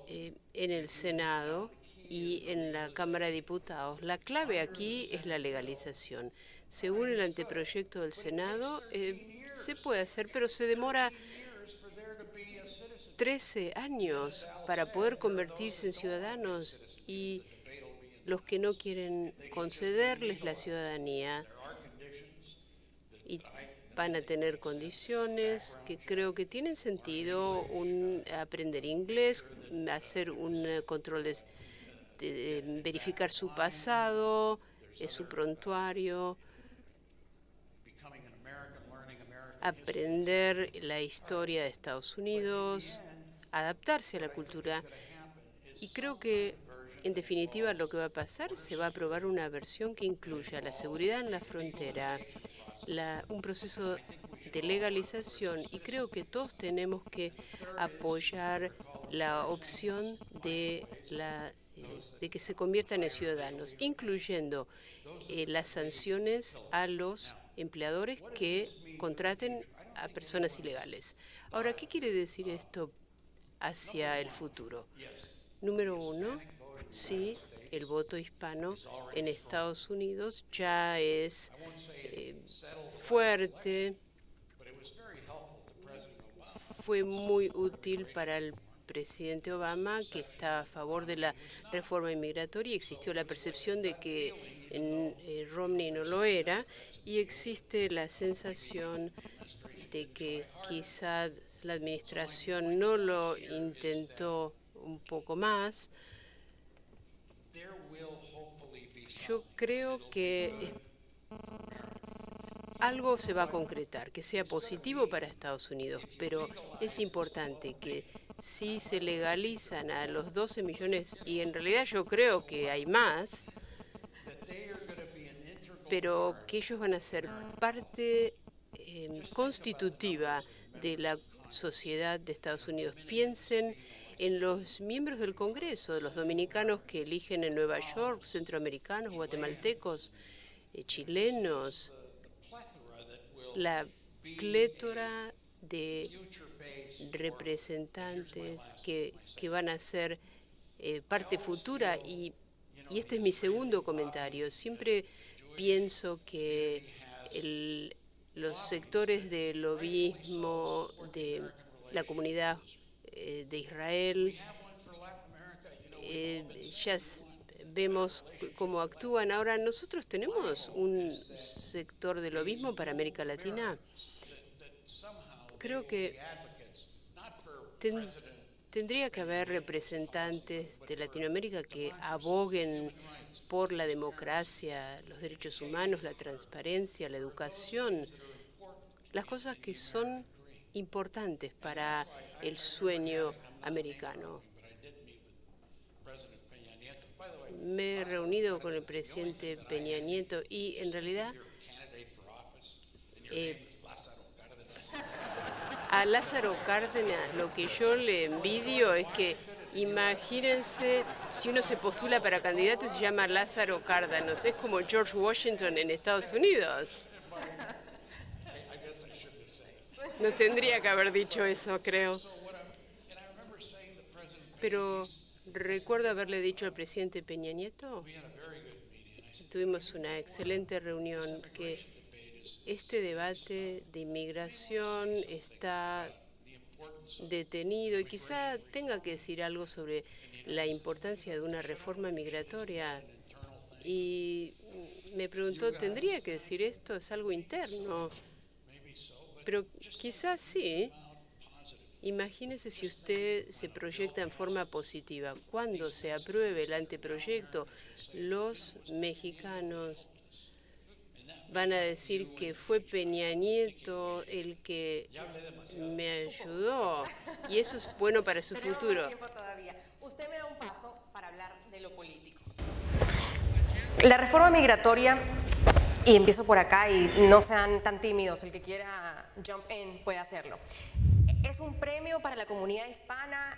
en el Senado y en la Cámara de Diputados. La clave aquí es la legalización. Según el anteproyecto del Senado, se puede hacer, pero se demora 13 años para poder convertirse en ciudadanos, y los que no quieren concederles la ciudadanía y van a tener condiciones que creo que tienen sentido: aprender inglés, hacer un control de verificar su pasado, su prontuario, aprender la historia de Estados Unidos, adaptarse a la cultura. Y creo que, en definitiva, lo que va a pasar, se va a aprobar una versión que incluya la seguridad en la frontera, un proceso de legalización, y creo que todos tenemos que apoyar la opción de que se conviertan en ciudadanos, incluyendo las sanciones a los empleadores que contraten a personas ilegales. Ahora, ¿qué quiere decir esto hacia el futuro? Número uno, sí, el voto hispano en Estados Unidos ya es fuerte. Fue muy útil para el presidente Obama, que está a favor de la reforma inmigratoria. Existió la percepción de que Romney no lo era, y existe la sensación de que quizá la administración no lo intentó un poco más. Yo creo que algo se va a concretar, que sea positivo para Estados Unidos, pero es importante que si se legalizan a los 12 millones, y en realidad yo creo que hay más, pero que ellos van a ser parte constitutiva de la sociedad de Estados Unidos. Piensen en los miembros del Congreso, los dominicanos que eligen en Nueva York, centroamericanos, guatemaltecos, chilenos, la plétora de representantes que van a ser parte futura y este es mi segundo comentario. Siempre pienso que los sectores del lobbyismo de la comunidad de Israel, ya vemos cómo actúan. Ahora, nosotros tenemos un sector de lobbyismo para América Latina. Creo que tendría que haber representantes de Latinoamérica que aboguen por la democracia, los derechos humanos, la transparencia, la educación, las cosas que son importantes para el sueño americano. Me he reunido con el presidente Peña Nieto y en realidad a Lázaro Cárdenas lo que yo le envidio es que imagínense si uno se postula para candidato y se llama Lázaro Cárdenas, es como George Washington en Estados Unidos. No tendría que haber dicho eso, creo. Pero recuerdo haberle dicho al presidente Peña Nieto, tuvimos una excelente reunión, que este debate de inmigración está detenido y quizá tenga que decir algo sobre la importancia de una reforma migratoria. Y me preguntó, ¿tendría que decir esto? Es algo interno. Pero quizás sí. Imagínese si usted se proyecta en forma positiva. Cuando se apruebe el anteproyecto, los mexicanos van a decir que fue Peña Nieto el que me ayudó y eso es bueno para su futuro. Usted me da un paso para hablar de lo político. La reforma migratoria, y empiezo por acá y no sean tan tímidos, el que quiera jump in puede hacerlo. ¿Es un premio para la comunidad hispana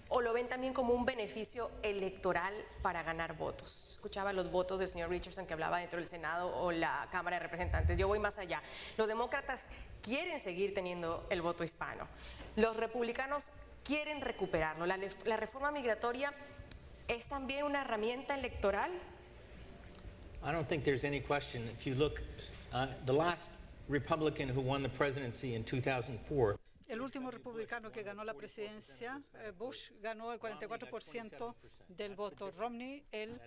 o lo ven también como un beneficio electoral para ganar votos? Escuchaba los votos del señor Richardson que hablaba dentro del Senado o la Cámara de Representantes. Yo voy más allá. Los demócratas quieren seguir teniendo el voto hispano. Los republicanos quieren recuperarlo. ¿La reforma migratoria es también una herramienta electoral? I don't think there's any question. If you look, the last Republican who won the presidency in 2004. El último republicano que ganó la presidencia, Bush, ganó el 44% del voto. Romney, el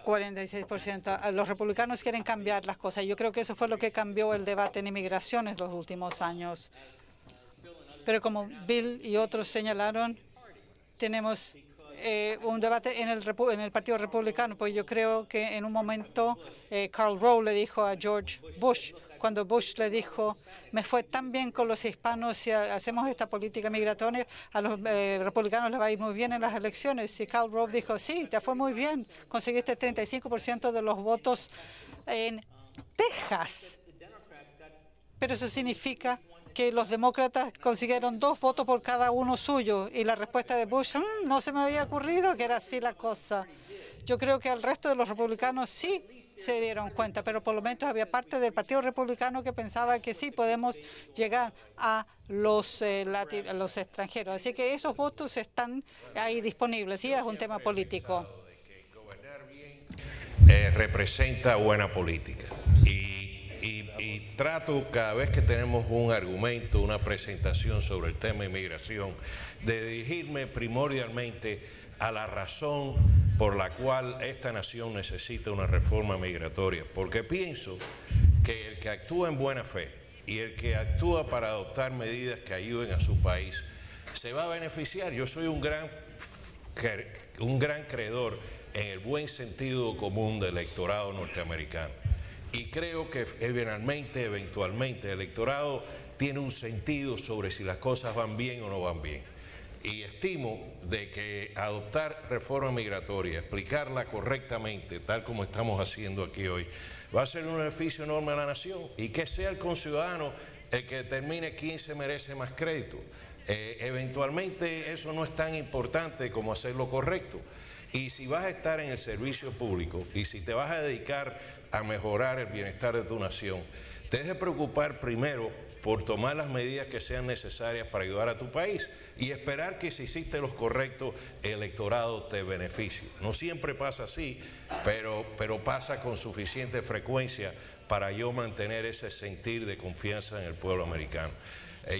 46%. Los republicanos quieren cambiar las cosas. Yo creo que eso fue lo que cambió el debate en inmigración en los últimos años. Pero como Bill y otros señalaron, tenemos un debate en el Partido Republicano, pues yo creo que en un momento Karl Rove le dijo a George Bush, cuando Bush le dijo, me fue tan bien con los hispanos, si hacemos esta política migratoria, a los republicanos les va a ir muy bien en las elecciones. Y Karl Rove dijo, sí, te fue muy bien, conseguiste 35% de los votos en Texas. Pero eso significa que los demócratas consiguieron 2 votos por cada uno suyo y la respuesta de Bush, no se me había ocurrido que era así la cosa. Yo creo que al resto de los republicanos sí se dieron cuenta, pero por lo menos había parte del Partido Republicano que pensaba que sí podemos llegar a los extranjeros. Así que esos votos están ahí disponibles y es un tema político. Representa buena política. Y trato cada vez que tenemos un argumento, una presentación sobre el tema de inmigración, de dirigirme primordialmente a la razón por la cual esta nación necesita una reforma migratoria. Porque pienso que el que actúa en buena fe y el que actúa para adoptar medidas que ayuden a su país se va a beneficiar. Yo soy un gran creedor en el buen sentido común del electorado norteamericano. Y creo que eventualmente, el electorado tiene un sentido sobre si las cosas van bien o no van bien. Y estimo de que adoptar reforma migratoria, explicarla correctamente, tal como estamos haciendo aquí hoy, va a ser un beneficio enorme a la nación y que sea el conciudadano el que determine quién se merece más crédito. Eventualmente eso no es tan importante como hacer lo correcto. Y si vas a estar en el servicio público y si te vas a dedicar a mejorar el bienestar de tu nación, te debes preocupar primero por tomar las medidas que sean necesarias para ayudar a tu país y esperar que si hiciste los correctos, el electorado te beneficie. No siempre pasa así, pero pasa con suficiente frecuencia para yo mantener ese sentir de confianza en el pueblo americano.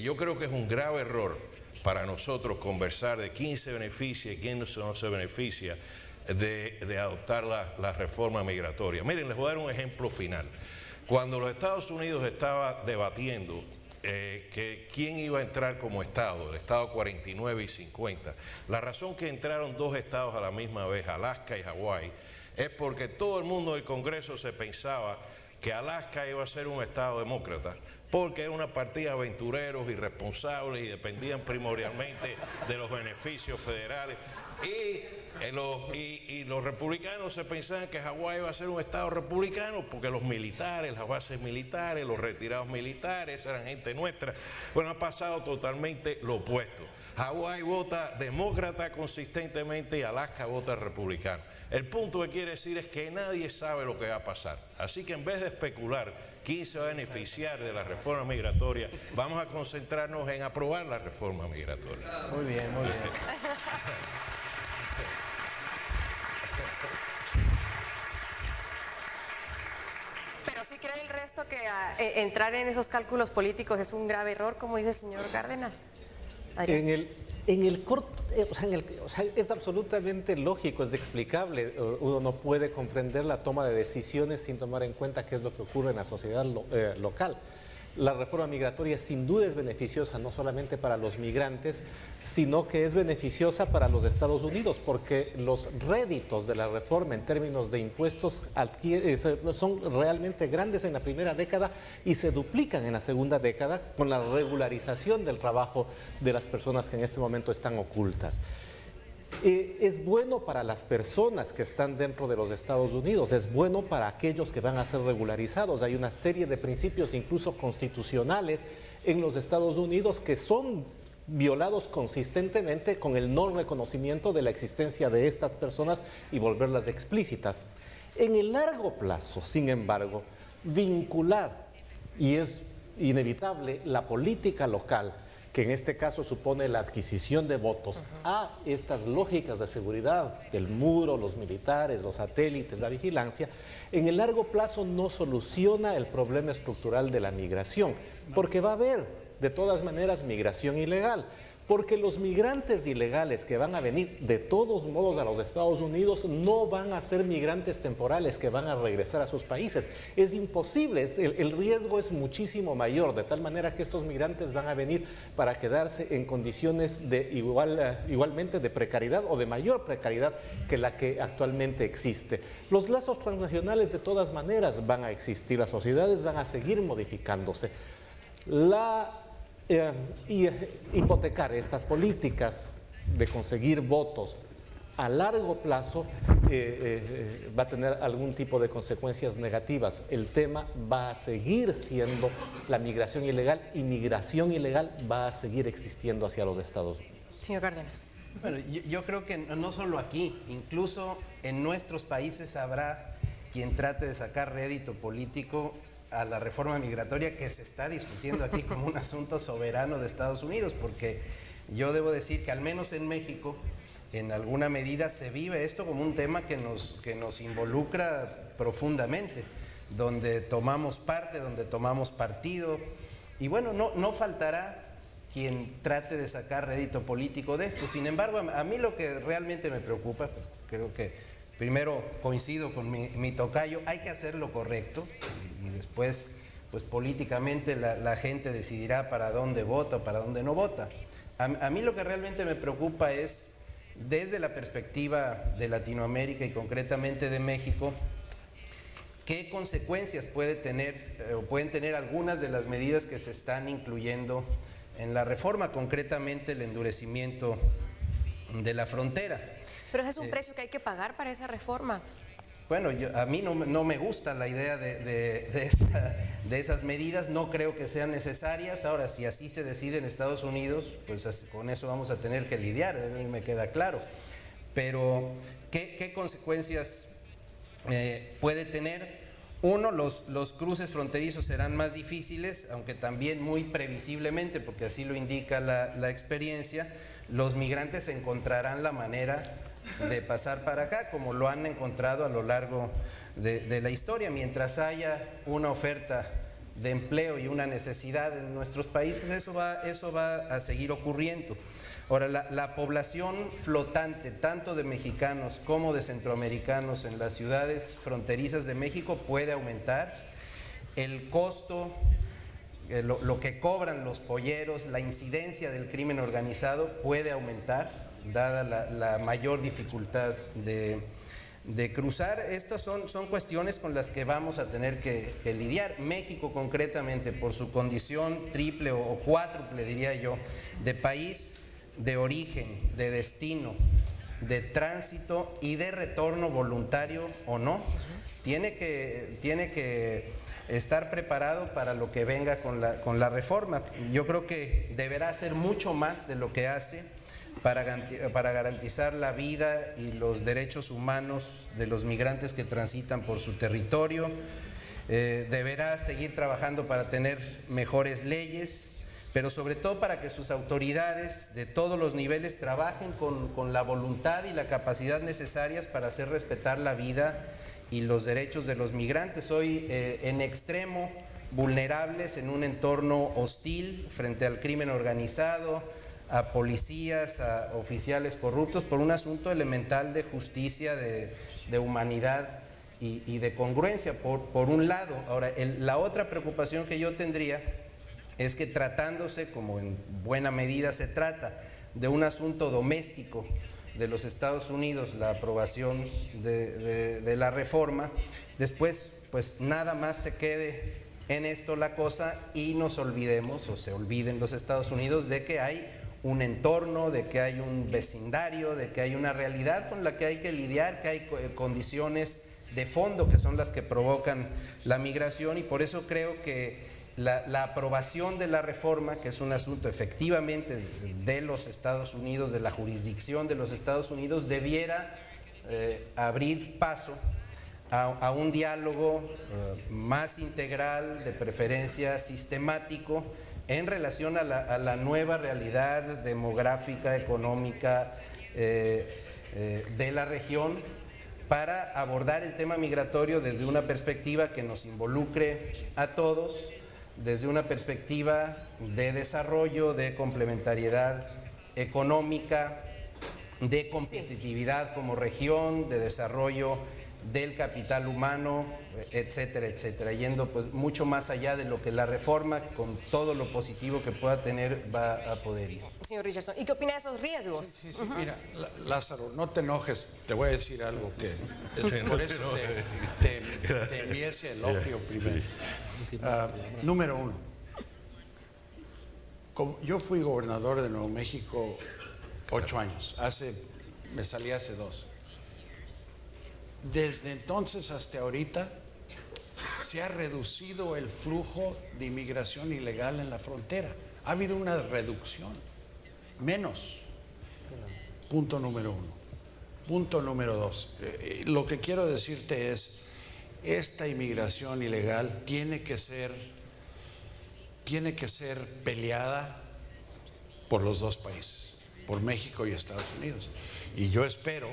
Yo creo que es un grave error para nosotros conversar de quién se beneficia y quién no se beneficia de adoptar la reforma migratoria. Miren, les voy a dar un ejemplo final. Cuando los Estados Unidos estaba debatiendo que quién iba a entrar como estado, el estado 49 y 50, la razón que entraron dos estados a la misma vez, Alaska y Hawái, es porque todo el mundo del Congreso se pensaba que Alaska iba a ser un estado demócrata, porque era una partida de aventureros irresponsables y dependían primordialmente de los beneficios federales. Y los republicanos se pensaban que Hawái iba a ser un estado republicano porque los militares, las bases militares, los retirados militares eran gente nuestra. Bueno, ha pasado totalmente lo opuesto. Hawái vota demócrata consistentemente y Alaska vota republicano. El punto que quiere decir es que nadie sabe lo que va a pasar. Así que en vez de especular quién se va a beneficiar de la reforma migratoria, vamos a concentrarnos en aprobar la reforma migratoria. Muy bien, muy bien. Pero sí cree el resto que entrar en esos cálculos políticos es un grave error, como dice el señor Cárdenas. En el corto, es absolutamente lógico, es explicable. Uno no puede comprender la toma de decisiones sin tomar en cuenta qué es lo que ocurre en la sociedad local. La reforma migratoria sin duda es beneficiosa no solamente para los migrantes, sino que es beneficiosa para los Estados Unidos, porque los réditos de la reforma en términos de impuestos son realmente grandes en la primera década y se duplican en la segunda década con la regularización del trabajo de las personas que en este momento están ocultas. Es bueno para las personas que están dentro de los Estados Unidos, es bueno para aquellos que van a ser regularizados. Hay una serie de principios incluso constitucionales en los Estados Unidos que son violados consistentemente con el no reconocimiento de la existencia de estas personas y volverlas explícitas. En el largo plazo, sin embargo, vincular, y es inevitable, la política local, que en este caso supone la adquisición de votos, a estas lógicas de seguridad, el muro, los militares, los satélites, la vigilancia, en el largo plazo no soluciona el problema estructural de la migración, porque va a haber de todas maneras migración ilegal, porque los migrantes ilegales que van a venir de todos modos a los Estados Unidos no van a ser migrantes temporales que van a regresar a sus países. Es imposible, el riesgo es muchísimo mayor, de tal manera que estos migrantes van a venir para quedarse en condiciones de igualmente de precariedad o de mayor precariedad que la que actualmente existe. Los lazos transnacionales de todas maneras van a existir, las sociedades van a seguir modificándose. Hipotecar estas políticas de conseguir votos a largo plazo va a tener algún tipo de consecuencias negativas. El tema va a seguir siendo la migración ilegal y migración ilegal va a seguir existiendo hacia los Estados Unidos. Señor Cárdenas. Bueno, yo creo que no solo aquí, incluso en nuestros países habrá quien trate de sacar rédito político a la reforma migratoria que se está discutiendo aquí como un asunto soberano de Estados Unidos, porque yo debo decir que al menos en México, en alguna medida se vive esto como un tema que nos involucra profundamente, donde tomamos parte, donde tomamos partido, y bueno, no faltará quien trate de sacar rédito político de esto. Sin embargo, a mí lo que realmente me preocupa, creo que primero coincido con mi tocayo, hay que hacer lo correcto y después pues políticamente la gente decidirá para dónde vota o para dónde no vota. A mí lo que realmente me preocupa es, desde la perspectiva de Latinoamérica y concretamente de México, qué consecuencias pueden tener algunas de las medidas que se están incluyendo en la reforma, concretamente el endurecimiento de la frontera. Pero ese es un precio que hay que pagar para esa reforma. Bueno, a mí no me gusta la idea de esas medidas, no creo que sean necesarias. Ahora, si así se decide en Estados Unidos, pues con eso vamos a tener que lidiar, me queda claro. Pero, ¿qué consecuencias puede tener? Uno, los cruces fronterizos serán más difíciles, aunque también muy previsiblemente, porque así lo indica la experiencia, los migrantes encontrarán la manera de pasar para acá, como lo han encontrado a lo largo de la historia. Mientras haya una oferta de empleo y una necesidad en nuestros países, eso va a seguir ocurriendo. Ahora, la población flotante, tanto de mexicanos como de centroamericanos en las ciudades fronterizas de México puede aumentar. El costo, lo que cobran los polleros, la incidencia del crimen organizado puede aumentar, dada la mayor dificultad de cruzar. Estas son cuestiones con las que vamos a tener que lidiar. México concretamente, por su condición triple o cuádruple, diría yo, de país de origen, de destino, de tránsito y de retorno voluntario o no, tiene que estar preparado para lo que venga con la reforma. Yo creo que deberá hacer mucho más de lo que hace para garantizar la vida y los derechos humanos de los migrantes que transitan por su territorio. Deberá seguir trabajando para tener mejores leyes, pero sobre todo para que sus autoridades de todos los niveles trabajen con la voluntad y la capacidad necesarias para hacer respetar la vida y los derechos de los migrantes, hoy en extremo vulnerables en un entorno hostil frente al crimen organizado, a policías, a oficiales corruptos, por un asunto elemental de justicia, de humanidad y de congruencia, por un lado. Ahora, la otra preocupación que yo tendría es que, tratándose, como en buena medida se trata, de un asunto doméstico de los Estados Unidos, la aprobación de la reforma, después pues nada más se quede en esto la cosa y nos olvidemos, o se olviden los Estados Unidos, de que hay un entorno, de que hay un vecindario, de que hay una realidad con la que hay que lidiar, que hay condiciones de fondo que son las que provocan la migración, y por eso creo que la aprobación de la reforma, que es un asunto efectivamente de los Estados Unidos, de la jurisdicción de los Estados Unidos, debiera abrir paso a un diálogo más integral, de preferencia sistemático, en relación a la nueva realidad demográfica, económica de la región, para abordar el tema migratorio desde una perspectiva que nos involucre a todos, desde una perspectiva de desarrollo, de complementariedad económica, de competitividad como región, de desarrollo del capital humano, etcétera, etcétera, yendo pues mucho más allá de lo que la reforma, con todo lo positivo que pueda tener, va a poder ir. Señor Richardson, ¿y qué opina de esos riesgos? Sí, mira, Lázaro, no te enojes, te voy a decir algo que por eso te envié ese elogio primero. Número uno, yo fui gobernador de Nuevo México 8 años, me salí hace 2. Desde entonces hasta ahorita se ha reducido el flujo de inmigración ilegal en la frontera. Ha habido una reducción, menos. Punto número uno. Punto número dos. Lo que quiero decirte es, esta inmigración ilegal tiene que ser peleada por los dos países, por México y Estados Unidos. Y yo espero,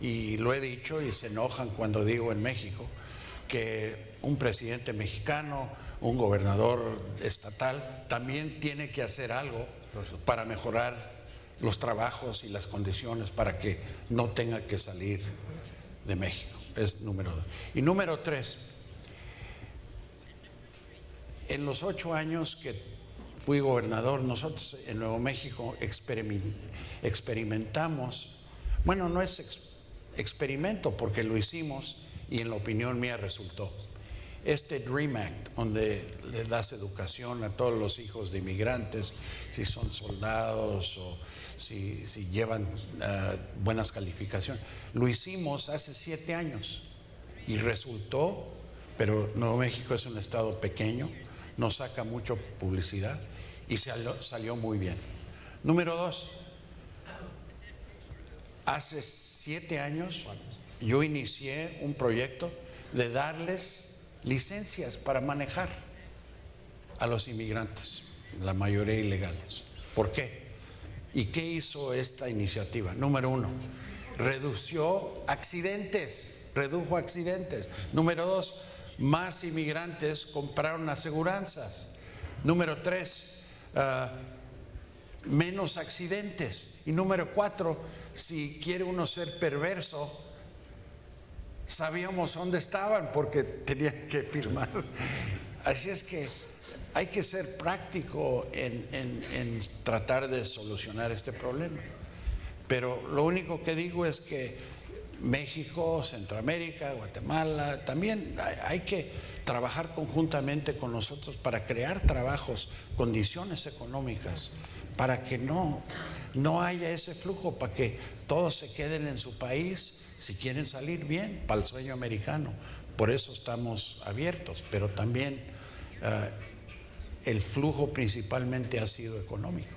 y lo he dicho y se enojan cuando digo en México, que un presidente mexicano, un gobernador estatal, también tiene que hacer algo para mejorar los trabajos y las condiciones para que no tenga que salir de México. Es número 2. Y número 3, en los 8 años que fui gobernador, nosotros en Nuevo México experimentamos, bueno, no es experimento porque lo hicimos y en la opinión mía resultó. Este DREAM Act, donde le das educación a todos los hijos de inmigrantes, si son soldados o si llevan buenas calificaciones, lo hicimos hace 7 años y resultó, pero Nuevo México es un estado pequeño, no saca mucho publicidad y salió muy bien. Número 2, hace 7 años yo inicié un proyecto de darles licencias para manejar a los inmigrantes, la mayoría ilegales. ¿Por qué? ¿Y qué hizo esta iniciativa? Número 1, redujo accidentes. Número 2, más inmigrantes compraron aseguranzas. Número 3, menos accidentes. Y número 4, si quiere uno ser perverso, sabíamos dónde estaban porque tenían que firmar. Así es que hay que ser práctico en tratar de solucionar este problema. Pero lo único que digo es que México, Centroamérica, Guatemala, también hay que trabajar conjuntamente con nosotros para crear trabajos, condiciones económicas, para que no haya ese flujo, para que todos se queden en su país si quieren salir bien para el sueño americano. Por eso estamos abiertos, pero también el flujo principalmente ha sido económico.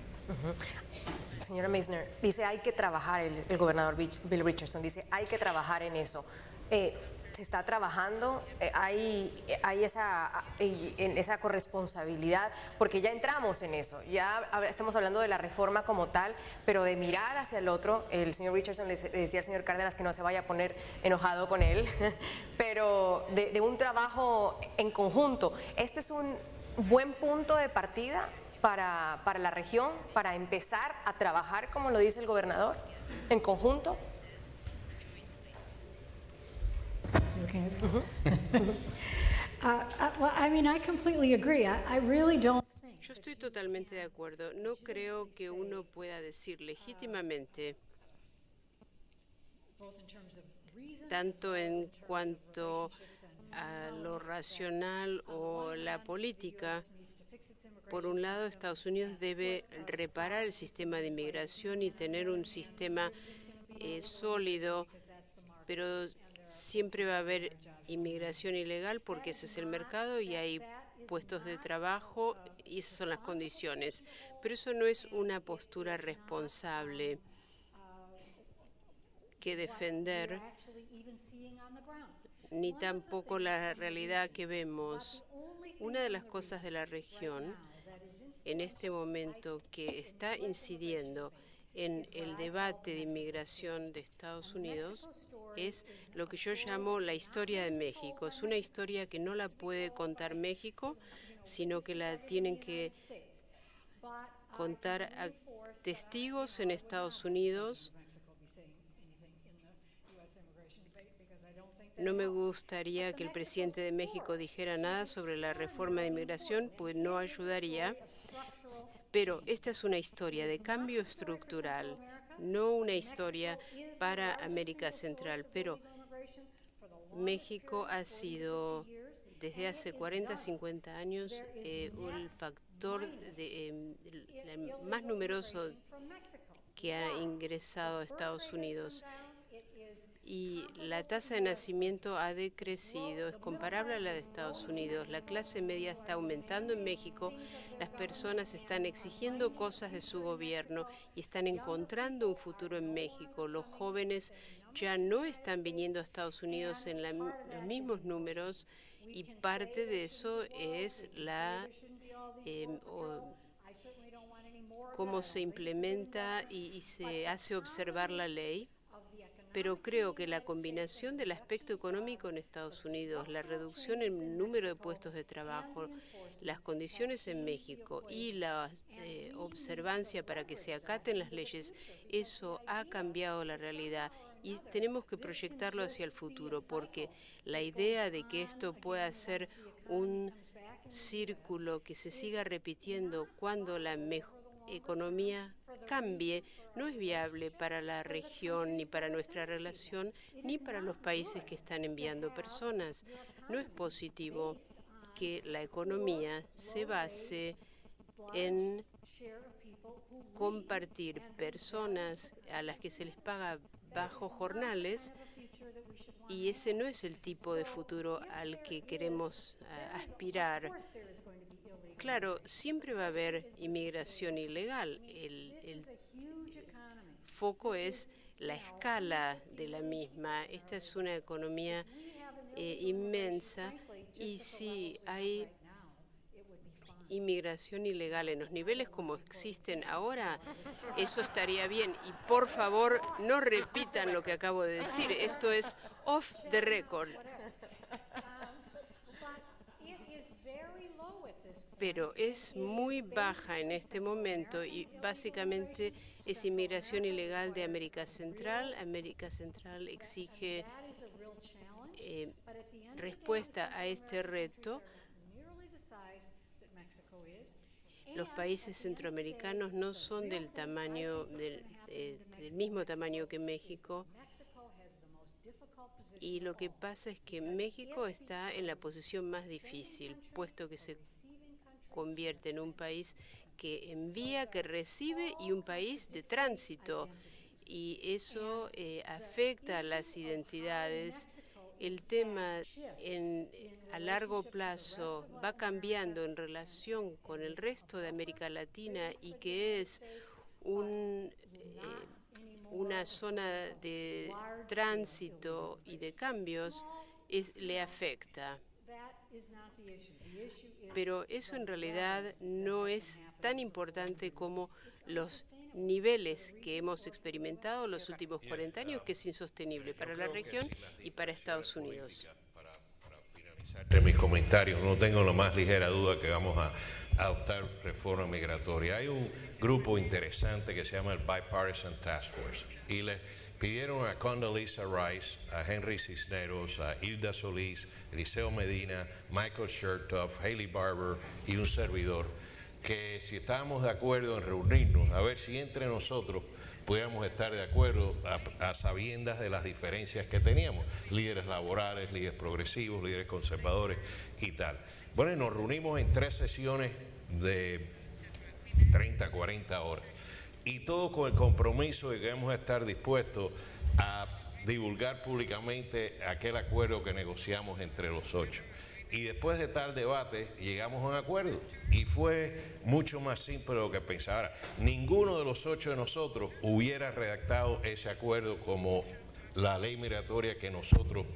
Señora Meissner, dice hay que trabajar, el gobernador Bill Richardson dice hay que trabajar en eso. Se está trabajando, hay esa corresponsabilidad, porque ya entramos en eso, ya estamos hablando de la reforma como tal, pero de mirar hacia el otro. El señor Richardson le decía al señor Cárdenas que no se vaya a poner enojado con él, pero de un trabajo en conjunto. Este es un buen punto de partida para la región, para empezar a trabajar, como lo dice el gobernador, en conjunto. Okay. Well, I mean, I completely agree. I really don't think. Yo estoy totalmente de acuerdo. No creo que uno pueda decir legítimamente, tanto en cuanto a lo racional o la política. Por un lado, Estados Unidos debe reparar el sistema de inmigración y tener un sistema sólido, pero siempre va a haber inmigración ilegal porque ese es el mercado y hay puestos de trabajo y esas son las condiciones. Pero eso no es una postura responsable que defender, ni tampoco la realidad que vemos. Una de las cosas de la región en este momento que está incidiendo en el debate de inmigración de Estados Unidos es lo que yo llamo la historia de México. Es una historia que no la puede contar México, sino que la tienen que contar a testigos en Estados Unidos. No me gustaría que el presidente de México dijera nada sobre la reforma de inmigración, pues no ayudaría. Pero esta es una historia de cambio estructural, no una historia para América Central. Pero México ha sido, desde hace 40, 50 años, el factor más numeroso que ha ingresado a Estados Unidos. Y la tasa de nacimiento ha decrecido, es comparable a la de Estados Unidos. La clase media está aumentando en México, las personas están exigiendo cosas de su gobierno y están encontrando un futuro en México. Los jóvenes ya no están viniendo a Estados Unidos en los mismos números y parte de eso es cómo se implementa y se hace observar la ley. Pero creo que la combinación del aspecto económico en Estados Unidos, la reducción en el número de puestos de trabajo, las condiciones en México y la observancia para que se acaten las leyes, eso ha cambiado la realidad y tenemos que proyectarlo hacia el futuro, porque la idea de que esto pueda ser un círculo que se siga repitiendo cuando la economía cambie no es viable para la región, ni para nuestra relación, ni para los países que están enviando personas. No es positivo que la economía se base en compartir personas a las que se les paga bajos jornales, y ese no es el tipo de futuro al que queremos aspirar. Claro, siempre va a haber inmigración ilegal. El foco es la escala de la misma. Esta es una economía inmensa Y si hay inmigración ilegal en los niveles como existen ahora, eso estaría bien. Y por favor, no repitan lo que acabo de decir. Esto es off the record. Pero es muy baja en este momento y básicamente es inmigración ilegal de América Central. América Central exige respuesta a este reto. Los países centroamericanos no son del mismo tamaño que México. Y lo que pasa es que México está en la posición más difícil, puesto que se convierte en un país que envía, que recibe y un país de tránsito. Y eso afecta a las identidades. El tema a largo plazo va cambiando en relación con el resto de América Latina y que es una zona de tránsito y de cambios, le afecta. Pero eso en realidad no es tan importante como los niveles que hemos experimentado los últimos 40 años, que es insostenible para la región y para Estados Unidos. Para finalizar mis comentarios, no tengo la más ligera duda que vamos a adoptar reforma migratoria. Hay un grupo interesante que se llama el Bipartisan Task Force y le pidieron a Condoleezza Rice, a Henry Cisneros, a Hilda Solís, Eliseo Medina, Michael Chertoff, Haley Barbour y un servidor, que si estábamos de acuerdo en reunirnos, a ver si entre nosotros pudiéramos estar de acuerdo a sabiendas de las diferencias que teníamos, líderes laborales, líderes progresivos, líderes conservadores y tal. Bueno, nos reunimos en 3 sesiones de 30, 40 horas y todo con el compromiso de que debemos estar dispuestos a divulgar públicamente aquel acuerdo que negociamos entre los 8. Y después de tal debate llegamos a un acuerdo y fue mucho más simple de lo que pensaba. Ahora, ninguno de los 8 de nosotros hubiera redactado ese acuerdo como la ley migratoria que nosotros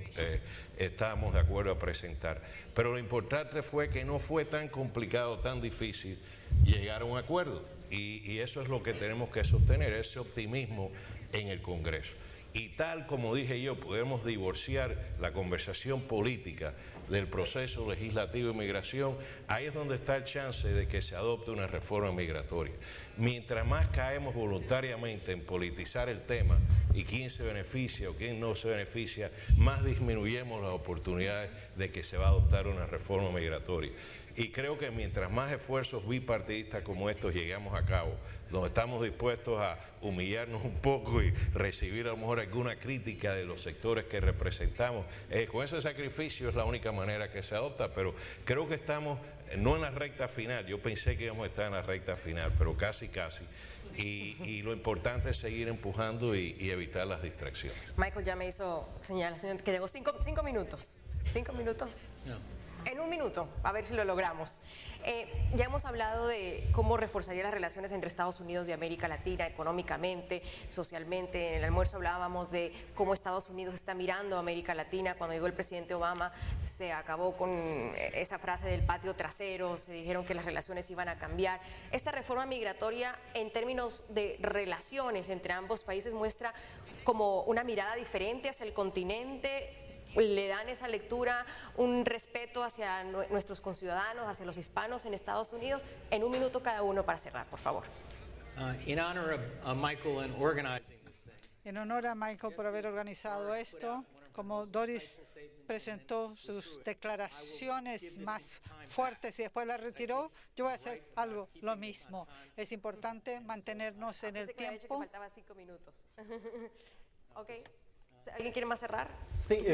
estábamos de acuerdo a presentar. Pero lo importante fue que no fue tan complicado, tan difícil llegar a un acuerdo. Y eso es lo que tenemos que sostener, ese optimismo en el Congreso. Y tal como dije yo, podemos divorciar la conversación política del proceso legislativo de migración. Ahí es donde está el chance de que se adopte una reforma migratoria. Mientras más caemos voluntariamente en politizar el tema y quién se beneficia o quién no se beneficia, más disminuyemos las oportunidades de que se va a adoptar una reforma migratoria. Y creo que mientras más esfuerzos bipartidistas como estos lleguemos a cabo, donde estamos dispuestos a humillarnos un poco y recibir a lo mejor alguna crítica de los sectores que representamos, con ese sacrificio es la única manera que se adopta, pero creo que estamos no en la recta final. Yo pensé que íbamos a estar en la recta final, pero casi. Y lo importante es seguir empujando y evitar las distracciones. Michael ya me hizo señalar que tengo 5 minutos. ¿5 minutos? No. En 1 minuto, a ver si lo logramos. Ya hemos hablado de cómo reforzaría las relaciones entre Estados Unidos y América Latina, económicamente, socialmente. En el almuerzo hablábamos de cómo Estados Unidos está mirando a América Latina. Cuando llegó el presidente Obama, se acabó con esa frase del patio trasero, se dijeron que las relaciones iban a cambiar. Esta reforma migratoria, en términos de relaciones entre ambos países, muestra como una mirada diferente hacia el continente. ¿Le dan esa lectura un respeto hacia nuestros conciudadanos, hacia los hispanos en Estados Unidos? En 1 minuto cada uno para cerrar, por favor. In honor of Michael and organizing this thing. En honor a Michael por haber organizado esto, como Doris presentó sus declaraciones más fuertes y después las retiró, yo voy a hacer lo mismo. Es importante mantenernos en el tiempo. Que faltaba 5 minutos. Ok. ¿Alguien quiere más cerrar? Sí,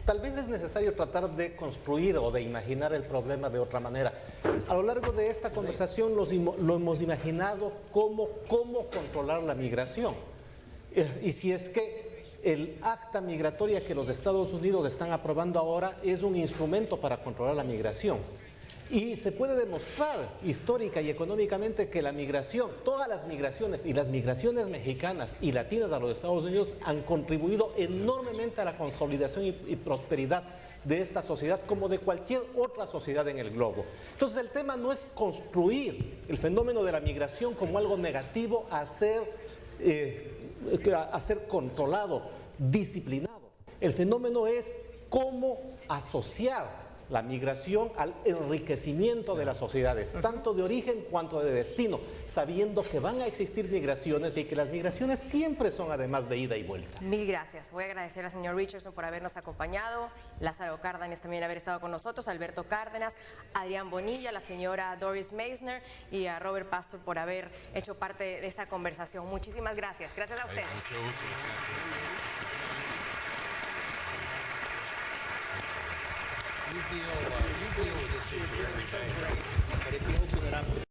tal vez es necesario tratar de construir o de imaginar el problema de otra manera. A lo largo de esta conversación lo hemos imaginado cómo controlar la migración. Y si es que el acta migratoria que los Estados Unidos están aprobando ahora es un instrumento para controlar la migración. Y se puede demostrar histórica y económicamente que la migración, todas las migraciones y las migraciones mexicanas y latinas a los Estados Unidos han contribuido enormemente a la consolidación y prosperidad de esta sociedad como de cualquier otra sociedad en el globo. Entonces el tema no es construir el fenómeno de la migración como algo negativo a ser controlado, disciplinado. El fenómeno es cómo asociar la migración al enriquecimiento de las sociedades, tanto de origen cuanto de destino, sabiendo que van a existir migraciones y que las migraciones siempre son además de ida y vuelta. Mil gracias. Voy a agradecer al señor Richardson por habernos acompañado, Lázaro Cárdenas también haber estado con nosotros, Alberto Cárdenas, Adrián Bonilla, la señora Doris Meissner y a Robert Pastor por haber hecho parte de esta conversación. Muchísimas gracias. Gracias a ustedes. You deal with this issue every day, right? But if you open it up